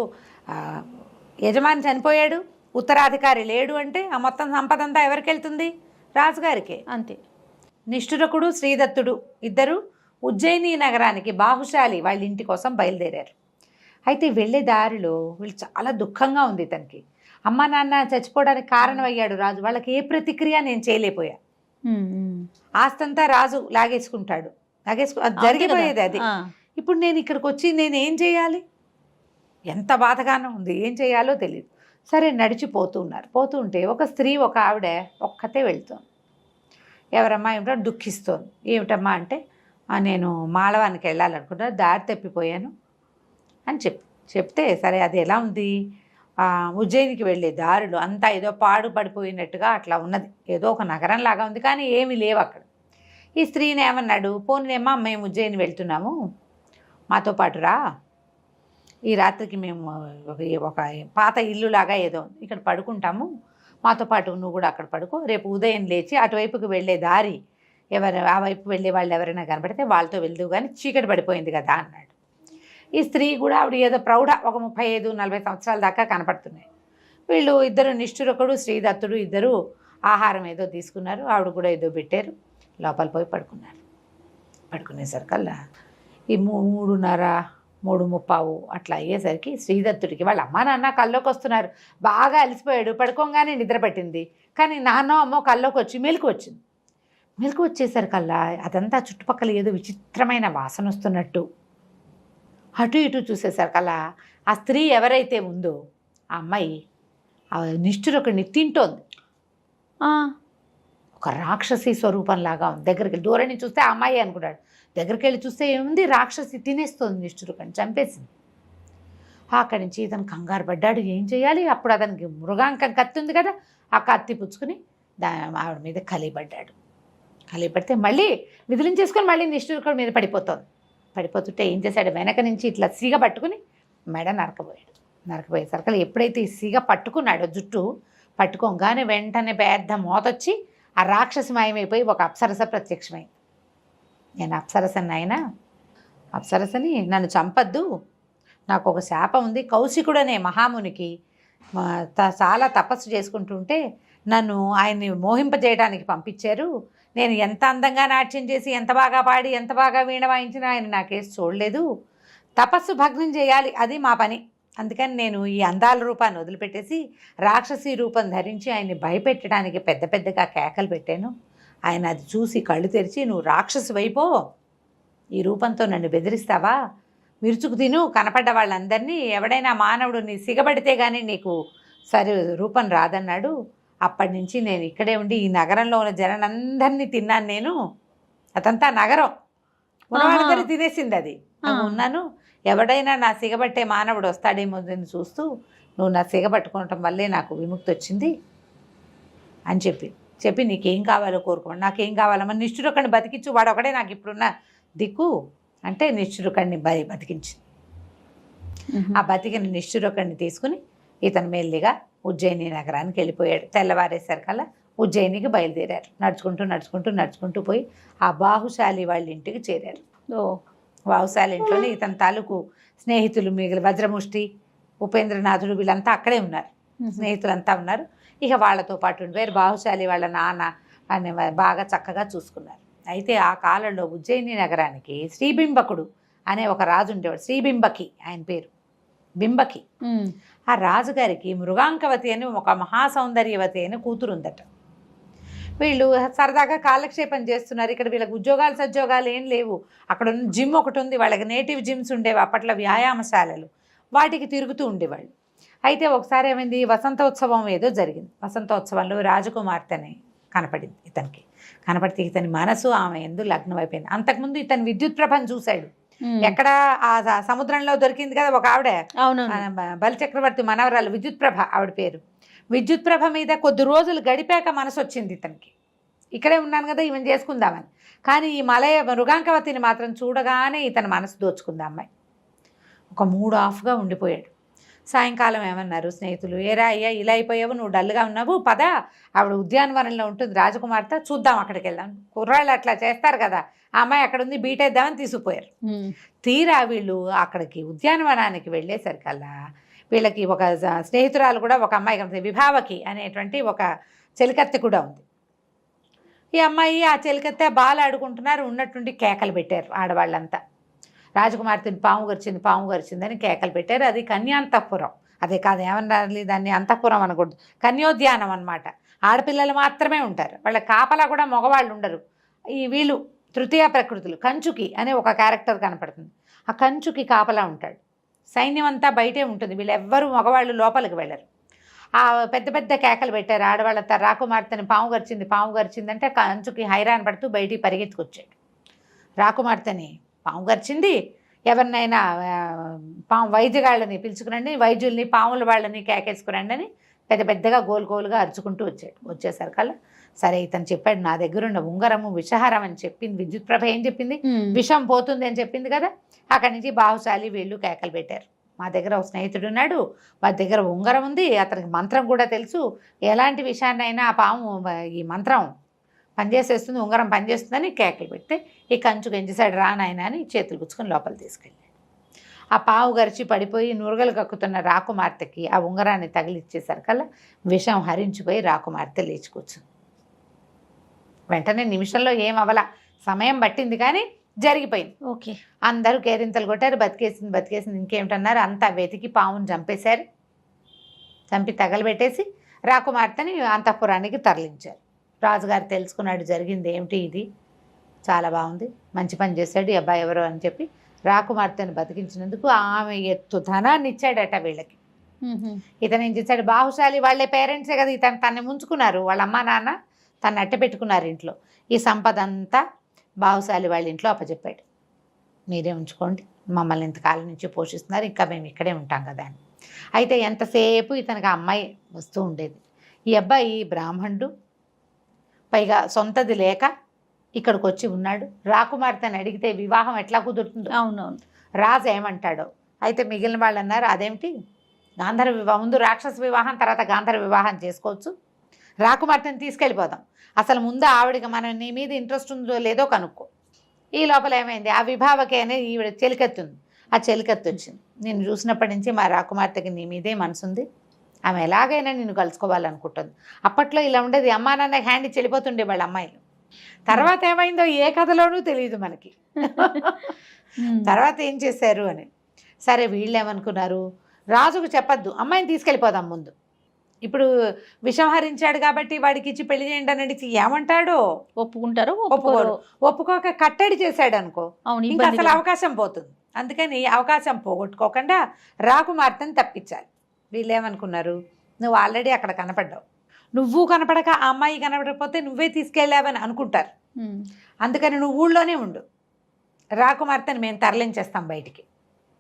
యజమాని చనిపోయాడు, ఉత్తరాధికారి లేడు అంటే ఆ మొత్తం సంపద అంతా ఎవరికి వెళ్తుంది? రాజుగారికే. అంతే. నిష్ఠురకుడు శ్రీదత్తుడు ఇద్దరు ఉజ్జయిని నగరానికి బాహుశాలి వాళ్ళ ఇంటి కోసం బయలుదేరారు. అయితే వెళ్ళే దారిలో వీళ్ళు చాలా దుఃఖంగా ఉంది. ఇతనికి అమ్మ నాన్న చచ్చిపోవడానికి కారణం అయ్యాడు రాజు. వాళ్ళకి ఏ ప్రతిక్రియ నేను చేయలేకపోయా. ఆస్తంతా రాజు లాగేసుకుంటాడు. అది జరిగిపోయేది. అది ఇప్పుడు నేను ఇక్కడికి వచ్చి నేను ఏం చేయాలి? ఎంత బాధగానో ఉంది, ఏం చేయాలో తెలియదు. సరే నడిచిపోతూ ఉన్నారు. పోతూ ఉంటే ఒక స్త్రీ, ఒక ఆవిడ ఒక్కతే వెళ్తోంది. ఎవరమ్మా ఏమిటో దుఃఖిస్తోంది. ఏమిటమ్మా అంటే నేను మాళవానికి వెళ్ళాలనుకున్నా, దారి తప్పిపోయాను అని చెప్తే సరే అది ఎలా ఉంది, ఉజ్జయినికి వెళ్ళే దారులు అంతా ఏదో పాడుపడిపోయినట్టుగా అట్లా ఉన్నది. ఏదో ఒక నగరం లాగా ఉంది కానీ ఏమీ లేవు అక్కడ. ఈ స్త్రీని ఏమన్నాడు, పోనీనేమ్మా మేము ఉజ్జయిని వెళ్తున్నాము, మాతో పాటు రా, ఈ రాత్రికి మేము ఒక పాత ఇల్లులాగా ఏదో ఇక్కడ పడుకుంటాము, మాతో పాటు నువ్వు కూడా అక్కడ పడుకో, రేపు ఉదయం లేచి అటువైపుకి వెళ్ళే దారి ఆ వైపు వెళ్ళే వాళ్ళు ఎవరైనా కనపడితే వాళ్ళతో వెళ్దు కానీ చీకటి పడిపోయింది కదా అన్నాడు. ఈ స్త్రీ కూడా ఆవిడ ఏదో ప్రౌఢ, ఒక 35-40 సంవత్సరాల దాకా కనపడుతున్నాయి. వీళ్ళు ఇద్దరు నిష్ఠురకుడు శ్రీదత్తుడు ఇద్దరు ఆహారం ఏదో తీసుకున్నారు, ఆవిడ కూడా ఏదో పెట్టారు, లోపల పోయి పడుకున్నారు. పడుకునేసరికల్లా ఈ 3:30-3:30 అట్లా అయ్యేసరికి శ్రీదత్తుడికి వాళ్ళ అమ్మ నాన్న కల్లోకి వస్తున్నారు. బాగా అలసిపోయాడు, పడుకోగానే నిద్ర పట్టింది. కానీ నాన్నో అమ్మో కల్లోకి వచ్చి మెలకు వచ్చింది. మెలకు వచ్చేసరికల్లా అదంతా చుట్టుపక్కల ఏదో విచిత్రమైన వాసన వస్తున్నట్టు అటు ఇటు చూసేసరికల్లా ఆ స్త్రీ ఎవరైతే ఉందో ఆ అమ్మాయి ఆ నిష్ఠురకుడిని తింటోంది. ఒక రాక్షసి స్వరూపంలాగా ఉంది. దగ్గరికి దూరం నుంచి చూస్తే ఆ అమ్మాయి అనుకున్నాడు, దగ్గరికి వెళ్ళి చూస్తే ఏముంది, రాక్షసి తినేస్తుంది, నిష్ఠురకుడిని చంపేసింది. అక్కడి నుంచి ఇతను కంగారు పడ్డాడు, ఏం చేయాలి? అప్పుడు అతనికి మృగాంకం కత్తి ఉంది కదా, ఆ కత్తి పుచ్చుకుని ఆవిడ మీద కలిపడ్డాడు. కలిపడితే మళ్ళీ విదిలించేసుకొని మళ్ళీ నిష్ఠురకుడి మీద పడిపోతుంది. పడిపోతుంటే ఏం చేశాడు, వెనక నుంచి ఇట్లా సీగ పట్టుకుని మెడ నరకబోయాడు. నరకబోయేసరికి ఎప్పుడైతే ఈ సీగ పట్టుకున్నాడో జుట్టు పట్టుకోగానే వెంటనే పెద్ద మోతొచ్చి ఆ రాక్షసి మాయమైపోయి ఒక అప్సరస ప్రత్యక్షమైంది. నేను అప్సరసని అయినా అప్సరసని నన్ను చంపద్దు, నాకు ఒక శాపం ఉంది. కౌశికుడు అనే మహామునికి చాలా తపస్సు చేసుకుంటుంటే నన్ను ఆయన్ని మోహింపజేయడానికి పంపించారు. నేను ఎంత అందంగా నాట్యం చేసి, ఎంత బాగా పాడి, ఎంత బాగా వీణ వాయించినా ఆయన నాకేసి చూడలేదు. తపస్సు భగ్నం చేయాలి, అది మా పని. అందుకని నేను ఈ అందాల రూపాన్ని వదిలిపెట్టేసి రాక్షసి రూపం ధరించి ఆయన్ని భయపెట్టడానికి పెద్ద పెద్దగా కేకలు పెట్టాను. ఆయన అది చూసి కళ్ళు తెరిచి, నువ్వు రాక్షసి వైపో, ఈ రూపంతో నన్ను బెదిరిస్తావా, మిరుచుకు తిను కనపడ్డ వాళ్ళందరినీ, ఎవడైనా మానవుడు నీ సిగబడితే కానీ నీకు సరి రూపం రాదన్నాడు. అప్పటి నుంచి నేను ఇక్కడే ఉండి ఈ నగరంలో ఉన్న జనాలందరినీ తిన్నాను. నేను అదంతా నగరం ఉన్నవాళ్ళందరినీ తినేసింది, అది ఉన్నాను. ఎవడైనా నా సిగబట్టే మానవుడు వస్తాడేమో అని చూస్తూ నువ్వు నా సిగబట్టుకోవటం వల్లే నాకు విముక్తి వచ్చింది అని చెప్పి నీకేం కావాలో కోరుకోండి, నాకేం కావాలమ్మా, నిష్ఠురకుడిని బతికించు, వాడు ఒకడే నాకు ఇప్పుడున్న దిక్కు అంటే నిష్ఠురకుడిని బతికించి ఆ బతికిన నిష్ఠురకుడిని తీసుకుని ఇతను మెల్లిగా ఉజ్జయిని నగరానికి వెళ్ళిపోయాడు. తెల్లవారేసరికల్లా ఉజ్జయినికి బయలుదేరారు. నడుచుకుంటూ పోయి ఆ బాహుశాలి వాళ్ళ ఇంటికి చేరారు. బాహుశాలి ఇంట్లోనే ఇతని తాలూకు స్నేహితులు మిగిలిన వజ్రముష్టి, ఉపేంద్రనాథుడు వీళ్ళంతా అక్కడే ఉన్నారు, స్నేహితులంతా ఉన్నారు. ఇక వాళ్ళతో పాటు ఉండిపోయారు. బాహుశాలి వాళ్ళ నాన్న అని బాగా చక్కగా చూసుకున్నారు. అయితే ఆ కాలంలో ఉజ్జయిని నగరానికి శ్రీబింబకుడు అనే ఒక రాజు ఉండేవాడు. శ్రీబింబకి ఆయన పేరు, బింబకి. ఆ రాజుగారికి మృగాంకవతి అని ఒక మహాసౌందర్యవతి అని కూతురు ఉందట. వీళ్ళు సరదాగా కాలక్షేపం చేస్తున్నారు. ఇక్కడ వీళ్ళకి ఉద్యోగాలు సద్యోగాలు ఏం లేవు. అక్కడ ఉన్న జిమ్ ఒకటి ఉంది, వాళ్ళకి నేటివ్ జిమ్స్ ఉండేవి అప్పట్లో, వ్యాయామశాలలు, వాటికి తిరుగుతూ ఉండేవాళ్ళు. అయితే ఒకసారి ఏమైంది, వసంతోత్సవం ఏదో జరిగింది. వసంతోత్సవంలో రాజకుమార్తెని కనపడింది ఇతనికి. కనపడితే ఇతని మనసు ఆమె ఎందు లగ్నం అయిపోయింది. అంతకుముందు ఇతను విద్యుత్ ప్రభను చూశాడు. ఎక్కడ ఆ సముద్రంలో దొరికింది కదా ఒక ఆవిడ, అవును, బలిచక్రవర్తి మనవరాలు విద్యుత్ ప్రభ ఆవిడ పేరు. విద్యుత్ ప్రభ మీద కొద్ది రోజులు గడిపాక మనసు వచ్చింది ఇతనికి. ఇక్కడే ఉన్నాను కదా ఈమెను చేసుకుందామని. కానీ ఈ మలయ మృగాంకవతిని మాత్రం చూడగానే ఇతని మనసు దోచుకుంది అమ్మాయి. ఒక మూడు ఆఫ్గా ఉండిపోయాడు. సాయంకాలం ఏమన్నారు స్నేహితులు, ఏరా అయ్యా ఇలా అయిపోయావు, నువ్వు డల్గా ఉన్నావు, పద ఆవిడ ఉద్యానవనంలో ఉంటుంది రాజకుమార్తె, చూద్దాం అక్కడికి వెళ్దాం. కుర్రాళ్ళు అట్లా చేస్తారు కదా, ఆ అమ్మాయి అక్కడ ఉంది, బీటేద్దామని తీసుకుపోయారు. తీరా వీళ్ళు అక్కడికి ఉద్యానవనానికి వెళ్ళేసరికల్లా వీళ్ళకి ఒక స్నేహితురాలు కూడా ఒక అమ్మాయి కనిపిస్తుంది, విభావకి అనేటువంటి ఒక చెలికత్తె కూడా ఉంది. ఈ అమ్మాయి ఆ చెలికత్తె బాలు ఆడుకుంటున్నారు, ఉన్నట్టుండి కేకలు పెట్టారు ఆడవాళ్ళంతా. రాజకుమార్తెని పాము గరిచిందని కేకలు పెట్టారు. అది కన్యాంతఃపురం, అదే కాదు ఏమన్నా దాన్ని అంతఃపురం అనకూడదు, కన్యోద్యానం అనమాట. ఆడపిల్లలు మాత్రమే ఉంటారు, వాళ్ళ కాపలా కూడా మగవాళ్ళు ఉండరు. ఈ వీళ్ళు తృతీయ ప్రకృతులు. కంచుకి అనే ఒక క్యారెక్టర్ కనపడుతుంది, ఆ కంచుకి కాపలా ఉంటాడు. సైన్యం అంతా బయటే ఉంటుంది, వీళ్ళు ఎవ్వరూ మగవాళ్ళు లోపలికి వెళ్ళరు. ఆ పెద్ద పెద్ద కేకలు పెట్టారు ఆడవాళ్ళంతా. రాకుమార్తెని పాము గరిచిందంటే కంచుకి హైరాన్ పడుతూ బయటికి పరిగెత్తుకొచ్చాడు. రాకుమార్తెని పాము గరిచింది, ఎవరినైనా వైద్యగాళ్ళని పిలుచుకురండి, వైద్యుల్ని పాముల వాళ్ళని కేకేసుకురండి అని పెద్ద పెద్దగా గోలుగా అరుచుకుంటూ వచ్చాడు. వచ్చేసరికల్లా సరే ఇతను చెప్పాడు, నా దగ్గర ఉన్న ఉంగరము విషహారం అని చెప్పింది విద్యుత్ ప్రభ. ఏం చెప్పింది? విషం పోతుంది అని చెప్పింది కదా. అక్కడి నుంచి బాహుశాలి వీళ్ళు కేకలు పెట్టారు, మా దగ్గర ఒక స్నేహితుడు ఉన్నాడు, వారి దగ్గర ఉంగరం ఉంది, అతనికి మంత్రం కూడా తెలుసు, ఎలాంటి విషయాన్నైనా ఆ పాము ఈ మంత్రం పనిచేసేస్తుంది, ఉంగరం పనిచేస్తుందని కేకలు పెడితే ఈ కంచు గెంచేశాడు, రా నాయన అని చేతులు గుచ్చుకొని లోపల తీసుకెళ్ళాడు. ఆ పావు గరిచి పడిపోయి నురగలు కక్కుతున్న రాకుమార్తెకి ఆ ఉంగరాన్ని తగిలిచ్చేసరికల్లా విషం హరించిపోయి రాకుమార్తె లేచి కూర్చుంది. వెంటనే నిమిషంలో ఏం అవలా, సమయం పట్టింది కానీ జరిగిపోయింది. ఓకే, అందరూ కేరింతలు కొట్టారు, బతికేసింది ఇంకేమిటన్నారు. అంతా వెతికి పావును చంపేశారు. చంపి తగలబెట్టేసి రాకుమార్తెని అంతఃపురానికి తరలించారు. రాజుగారు తెలుసుకున్నాడు జరిగింది ఏమిటి, ఇది చాలా బాగుంది, మంచి పని చేశాడు ఈ అబ్బాయి ఎవరో అని చెప్పి రాకుమార్తెను బతికించినందుకు ఆమె ఎత్తు ధనాన్ని ఇచ్చాడట వీళ్ళకి. ఇతను ఏం చేశాడు, బాహుశాలి వాళ్ళే పేరెంట్సే కదా తనని ముంచుకున్నారు, వాళ్ళ అమ్మ నాన్న తను అట్ట పెట్టుకున్నారు ఇంట్లో. ఈ సంపద అంతా బాహుశాలి వాళ్ళ ఇంట్లో అప్పచెప్పాడు, మీరే ఉంచుకోండి, మమ్మల్ని ఇంతకాలం నుంచి పోషిస్తున్నారు, ఇంకా మేము ఇక్కడే ఉంటాం కదా అని. అయితే ఎంతసేపు ఇతనికి ఆ అమ్మాయి వస్తూ ఉండేది. ఈ అబ్బాయి బ్రాహ్మణుడు, పైగా సొంతది లేక ఇక్కడికి వచ్చి ఉన్నాడు. రాకుమార్తెని అడిగితే వివాహం ఎట్లా కుదురుతుందో, అవునవును, రాజు ఏమంటాడో. అయితే మిగిలిన వాళ్ళు అన్నారు, అదేమిటి గాంధర్వ వివాహం, ముందు రాక్షస వివాహం తర్వాత గాంధర్వ వివాహం చేసుకోవచ్చు, రాకుమార్తెని తీసుకెళ్ళిపోదాం, అసలు ముందు ఆవిడకి మనం నీ మీద ఇంట్రెస్ట్ ఉందో లేదో కనుక్కో. ఈ లోపల ఏమైంది, ఆ విభావకి అనేది ఈవిడ చెలికత్తి ఉంది, ఆ చెలికత్తి వచ్చింది, నేను చూసినప్పటి నుంచి మా రాకుమార్తెకి నీ మీదే మనసు ఉంది, ఆమె ఎలాగైనా నిన్ను కలుసుకోవాలనుకుంటుంది. అప్పట్లో ఇలా ఉండేది, అమ్మా నాన్న హ్యాండ్ ఇచ్చి వెళ్ళిపోతుండే వాళ్ళ అమ్మాయిలు. తర్వాత ఏమైందో ఏ కథలోనూ తెలియదు మనకి. తర్వాత ఏం చేశారు అని. సరే వీళ్ళు ఏమనుకున్నారు, రాజుకు చెప్పద్దు, అమ్మాయిని తీసుకెళ్ళిపోదాం ముందు, ఇప్పుడు విషం హరించాడు కాబట్టి వాడికి ఇచ్చి పెళ్లి చేయండి అని అడిగి ఏమంటాడో, ఒప్పుకుంటారో ఒప్పుకోరు. ఒప్పుకోక కట్టడి చేశాడు అనుకో, ఇంకా అసలు అవకాశం పోతుంది. అందుకని అవకాశం పోగొట్టుకోకుండా రాకుమార్తెని తప్పించాలి. వీళ్ళు ఏమనుకున్నారు, నువ్వు ఆల్రెడీ అక్కడ కనపడ్డావు, నువ్వు కనపడక ఆ అమ్మాయి కనపడకపోతే నువ్వే తీసుకెళ్ళావని అనుకుంటారు. అందుకని నువ్వు ఊళ్ళోనే ఉండు, రాకుమార్తెని మేము తరలించేస్తాం బయటికి,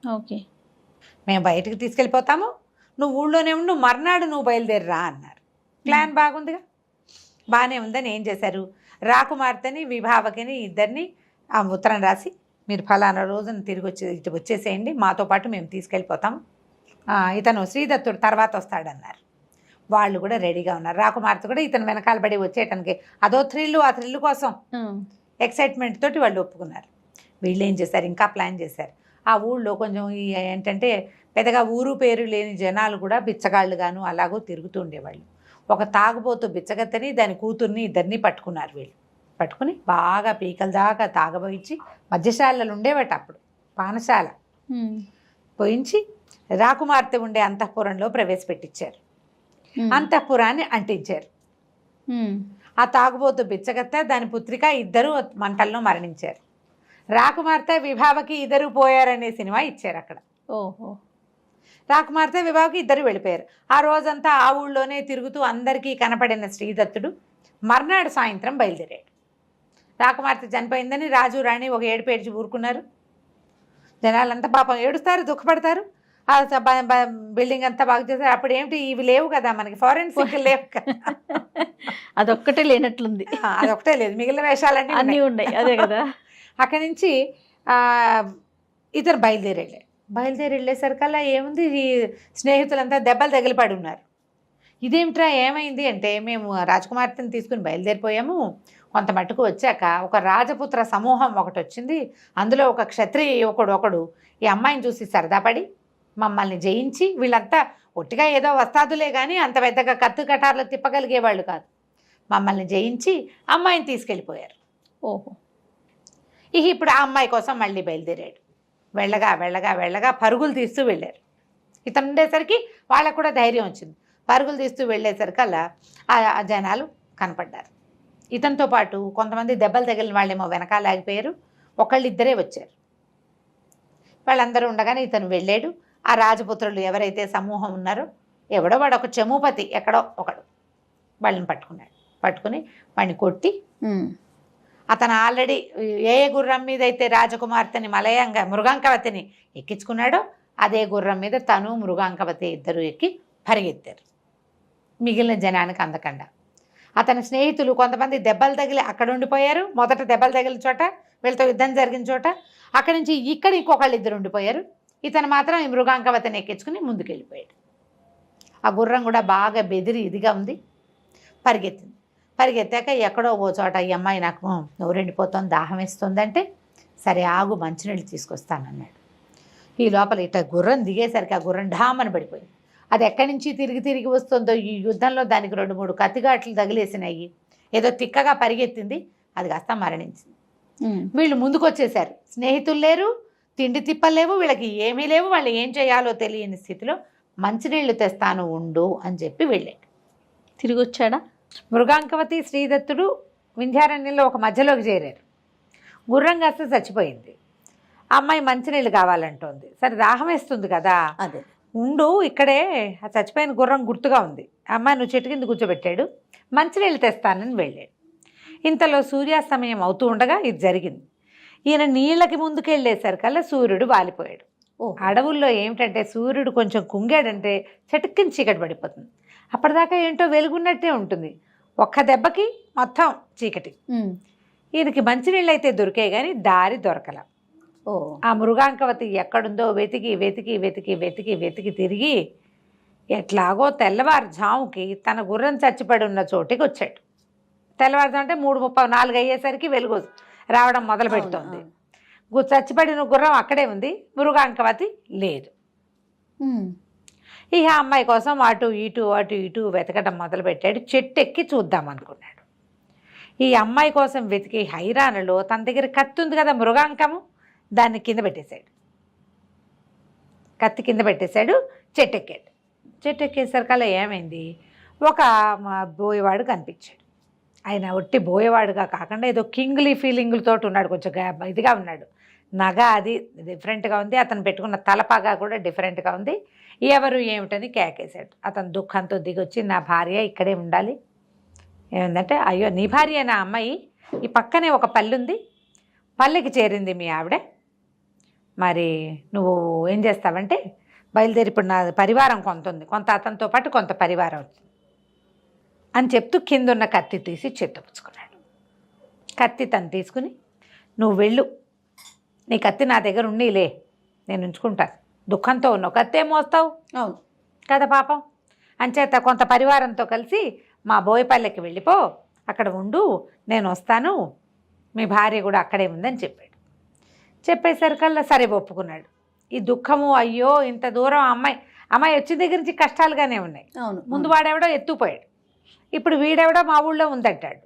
ఓకే మేము బయటికి తీసుకెళ్ళిపోతాము, నువ్వు ఊళ్ళోనే ఉండు, మర్నాడు నువ్వు బయలుదేరిరా అన్నారు. ప్లాన్ బాగుందిగా, బాగానే ఉందని ఏం చేశారు, రాకుమార్తెని విభావకిని ఇద్దరిని ఆ ఉత్తరం రాసి మీరు ఫలానా రోజున తిరిగి ఇటు వచ్చేసేయండి, మాతో పాటు మేము తీసుకెళ్ళిపోతాం, ఇతను శ్రీదత్తుడు తర్వాత వస్తాడన్నారు. వాళ్ళు కూడా రెడీగా ఉన్నారు. రాకుమార్తె కూడా ఇతను వెనకాల పడి వచ్చేయటానికి అదో థ్రిల్లు, ఆ థ్రిల్లు కోసం ఎక్సైట్మెంట్ తోటి వాళ్ళు ఒప్పుకున్నారు. వీళ్ళు ఏం చేశారు, ఇంకా ప్లాన్ చేశారు. ఆ ఊళ్ళో కొంచెం ఏంటంటే పెద్దగా ఊరు పేరు లేని జనాలు కూడా బిచ్చగాళ్ళుగాను అలాగూ తిరుగుతూ ఉండేవాళ్ళు. ఒక తాగుబోతు బిచ్చగత్తని దాని కూతుర్ని ఇద్దరిని పట్టుకున్నారు. వీళ్ళు పట్టుకుని బాగా పీకల దాకా తాగబోయించి, మద్యశాలలు ఉండేవాట అప్పుడు, పానశాల పోయించి రాకుమార్తె ఉండే అంతఃపురంలో ప్రవేశపెట్టించారు. అంతఃపురాన్ని అంటించారు. ఆ తాగుబోతు బిచ్చగత్త దాని పుత్రిక ఇద్దరు మంటల్లో మరణించారు. రాకుమార్తె విభావకి ఇద్దరు పోయారనే సినిమా ఇచ్చారు అక్కడ. ఓహో, రాకుమార్తె విభావకి ఇద్దరు వెళ్ళిపోయారు. ఆ రోజంతా ఆ ఊళ్ళోనే తిరుగుతూ అందరికీ కనపడిన శ్రీదత్తుడు మర్నాడు సాయంత్రం బయలుదేరాడు. రాకుమార్తె చనిపోయిందని రాజు రాణి ఒక ఏడుపు ఏడ్చి ఊరుకున్నారు. జనాలంతా పాపం ఏడుస్తారు, దుఃఖపడతారు. ఆ బిల్డింగ్ అంతా బాగు చేశారు. అప్పుడు ఏమిటి, ఇవి లేవు కదా మనకి, ఫారెన్సిక్ లేవు కదా, అదొక్కటే లేనట్లుంది. అదొక్కటే లేదు, మిగిలిన వేషాలన్నీ అన్నీ ఉన్నాయి. అదే కదా. అక్కడి నుంచి ఇతను బయలుదేరి వెళ్ళేసరికల్లా ఏముంది, ఈ స్నేహితులంతా దెబ్బలు తగిలిపడి ఉన్నారు. ఇదేమిట్రా ఏమైంది అంటే, మేము రాజకుమార్తెని తీసుకుని బయలుదేరిపోయాము. కొంత మట్టుకు వచ్చాక ఒక రాజపుత్ర సమూహం ఒకటి వచ్చింది. అందులో ఒక క్షత్రియ యువకుడు ఒకడు ఈ అమ్మాయిని చూసి సరదాపడి మమ్మల్ని జయించి, వీళ్ళంతా ఒట్టిగా ఏదో వస్తాదులే కానీ అంత పెద్దగా కత్తు కటార్లు తిప్పగలిగేవాళ్ళు కాదు, మమ్మల్ని జయించి అమ్మాయిని తీసుకెళ్ళిపోయారు. ఓహో. ఇప్పుడు ఆ అమ్మాయి కోసం మళ్ళీ బయలుదేరాడు. వెళ్ళగా పరుగులు తీస్తూ వెళ్ళారు. ఇతను ఉండేసరికి వాళ్ళకు కూడా ధైర్యం వచ్చింది. పరుగులు తీస్తూ వెళ్ళేసరికల్లా ఆ జనాలు కనపడ్డారు. ఇతనితో పాటు కొంతమంది దెబ్బలు తగిలిన వాళ్ళేమో వెనకాల ఆగిపోయారు. ఒకళ్ళిద్దరే వచ్చారు. వాళ్ళందరూ ఉండగానే ఇతను వెళ్ళాడు. ఆ రాజపుత్రులు ఎవరైతే సమూహం ఉన్నారో, ఎవడో వాడు ఒక చమూపతి ఎక్కడో ఒకడు వాళ్ళని పట్టుకుని వాడిని కొట్టి, అతను ఆల్రెడీ ఏ గుర్రం మీద అయితే రాజకుమార్తెని మృగాంకవతిని ఎక్కించుకున్నాడో అదే గుర్రం మీద తను మృగాంకవతి ఇద్దరు ఎక్కి పరిగెత్తారు. మిగిలిన జనానికి అందకుండా అతని స్నేహితులు కొంతమంది దెబ్బలు తగిలి అక్కడ ఉండిపోయారు. మొదట దెబ్బలు తగిలిన చోట, వీళ్ళతో యుద్ధం జరిగిన చోట, అక్కడి నుంచి ఇక్కడ ఇంకొకళ్ళు ఇద్దరు ఉండిపోయారు. ఇతను మాత్రం ఈ మృగాంకవతిని ఎక్కించుకుని ముందుకెళ్ళిపోయాడు. ఆ గుర్రం కూడా బాగా బెదిరి ఇదిగా ఉంది, పరిగెత్తాక ఎక్కడో ఓ చోట ఈ అమ్మాయి నాకు నోరెండిపోతుంది, దాహం వేస్తుందంటే, సరే ఆగు మంచినీళ్ళు తీసుకొస్తానన్నాడు. ఈ లోపల ఇట్లా గుర్రం దిగేసరికి ఆ గుర్రం ఢామని పడిపోయింది. అది ఎక్కడి నుంచి తిరిగి వస్తుందో, ఈ యుద్ధంలో దానికి 2-3 కత్తిగాట్లు తగిలేసినాయి. ఏదో తిక్కగా పరిగెత్తింది, అది కాస్త మరణించింది. వీళ్ళు ముందుకు వచ్చేసారు. స్నేహితులు లేరు, తిండి తిప్పలేవు, వీళ్ళకి ఏమీ లేవు. వాళ్ళు ఏం చేయాలో తెలియని స్థితిలో మంచినీళ్ళు తెస్తాను ఉండు అని చెప్పి వెళ్ళాడు. తిరిగి వచ్చాడా? మృగాంకవతి శ్రీదత్తుడు వింధ్యారణ్యంలో ఒక మధ్యలోకి చేరారు. గుర్రం కాస్త చచ్చిపోయింది. ఆ అమ్మాయి మంచినీళ్ళు కావాలంటోంది. సరే దాహం వేస్తుంది కదా, అదే ఉండు ఇక్కడే, ఆ చచ్చిపోయిన గుర్రం గుర్తుగా ఉంది. అమ్మాయి నువ్వు చెట్టు కింద కూర్చోబెట్టాడు. మంచినీళ్ళు తెస్తానని వెళ్ళాడు. ఇంతలో సూర్యాస్తమయం అవుతూ ఉండగా ఇది జరిగింది. ఈయన నీళ్ళకి ముందుకెళ్ళేసరికల్లా సూర్యుడు వాలిపోయాడు. అడవుల్లో ఏమిటంటే సూర్యుడు కొంచెం కుంగాడంటే చటుక్కుని చీకటి పడిపోతుంది. అప్పటిదాకా ఏంటో వెలుగున్నట్టే ఉంటుంది, ఒక్క దెబ్బకి మొత్తం చీకటి. ఈయనకి మంచినీళ్ళు అయితే దొరికాయి కానీ దారి దొరకల. ఆ మృగాంకవతి ఎక్కడుందో వెతికి తిరిగి ఎట్లాగో తెల్లవారుజాముకి తన గుర్రం చచ్చిపడి ఉన్న చోటికి వచ్చాడు. తెల్లవారుజాము అంటే 3:30-4 అయ్యేసరికి వెలుగు రావడం మొదలు పెడుతోంది. చచ్చిపడిన గుర్రం అక్కడే ఉంది, మృగాంకవతి లేదు. ఇక అమ్మాయి కోసం అటు ఇటు వెతకడం మొదలుపెట్టాడు. చెట్టు ఎక్కి చూద్దాం అనుకున్నాడు. ఈ అమ్మాయి కోసం వెతికి హైరాణలో తన దగ్గర కత్తి ఉంది కదా, మృగాంకము, దాన్ని కింద పెట్టేశాడు. కత్తి కింద పెట్టేశాడు. చెట్టు ఎక్కాడు. చెట్టు ఎక్కేసరికల్లా ఏమైంది, ఒక బోయేవాడు కనిపించాడు. ఆయన ఒట్టి బోయేవాడుగా కాకుండా ఏదో కింగ్లీ ఫీలింగులతో ఉన్నాడు, కొంచెం ఇదిగా ఉన్నాడు. నగ అది డిఫరెంట్గా ఉంది, అతను పెట్టుకున్న తలపాగా కూడా డిఫరెంట్గా ఉంది. ఎవరు ఏమిటని కేకేశాడు. అతను దుఃఖంతో దిగొచ్చి, నా భార్య ఇక్కడే ఉండాలి. ఏమిందంటే, అయ్యో నీ భార్య నా అమ్మాయి, ఈ పక్కనే ఒక పల్లె ఉంది, పల్లెకి చేరింది మీ ఆవిడ, మరి నువ్వు ఏం చేస్తావంటే బయలుదేరి, ఇప్పుడు నా పరివారం కొంత ఉంది, కొంత అతనితో పాటు కొంత పరివారం అవుతుంది అని చెప్తూ కిందున్న కత్తి తీసి చేతపుచ్చుకున్నాడు. కత్తి తను తీసుకుని, నువ్వు వెళ్ళు, నీ కత్తి నా దగ్గర ఉండీలే, నేను ఉంచుకుంటాను, దుఃఖంతో ఉన్నావు, కత్తే మోస్తావు, అవును కదా పాపం, అంచేత కొంత పరివారంతో కలిసి మా బోయపల్లెకి వెళ్ళిపో, అక్కడ ఉండు, నేను వస్తాను, మీ భార్య కూడా అక్కడే ఉందని చెప్పాడు. చెప్పేసరికల్లా సరే ఒప్పుకున్నాడు. ఈ దుఃఖము, అయ్యో ఇంత దూరం అమ్మాయి వచ్చిన దగ్గర నుంచి కష్టాలుగానే ఉన్నాయి. అవును, ముందు వాడెవడో ఎత్తుపోయాడు, ఇప్పుడు వీడెవడో మా ఊళ్ళో ఉందంటాడు.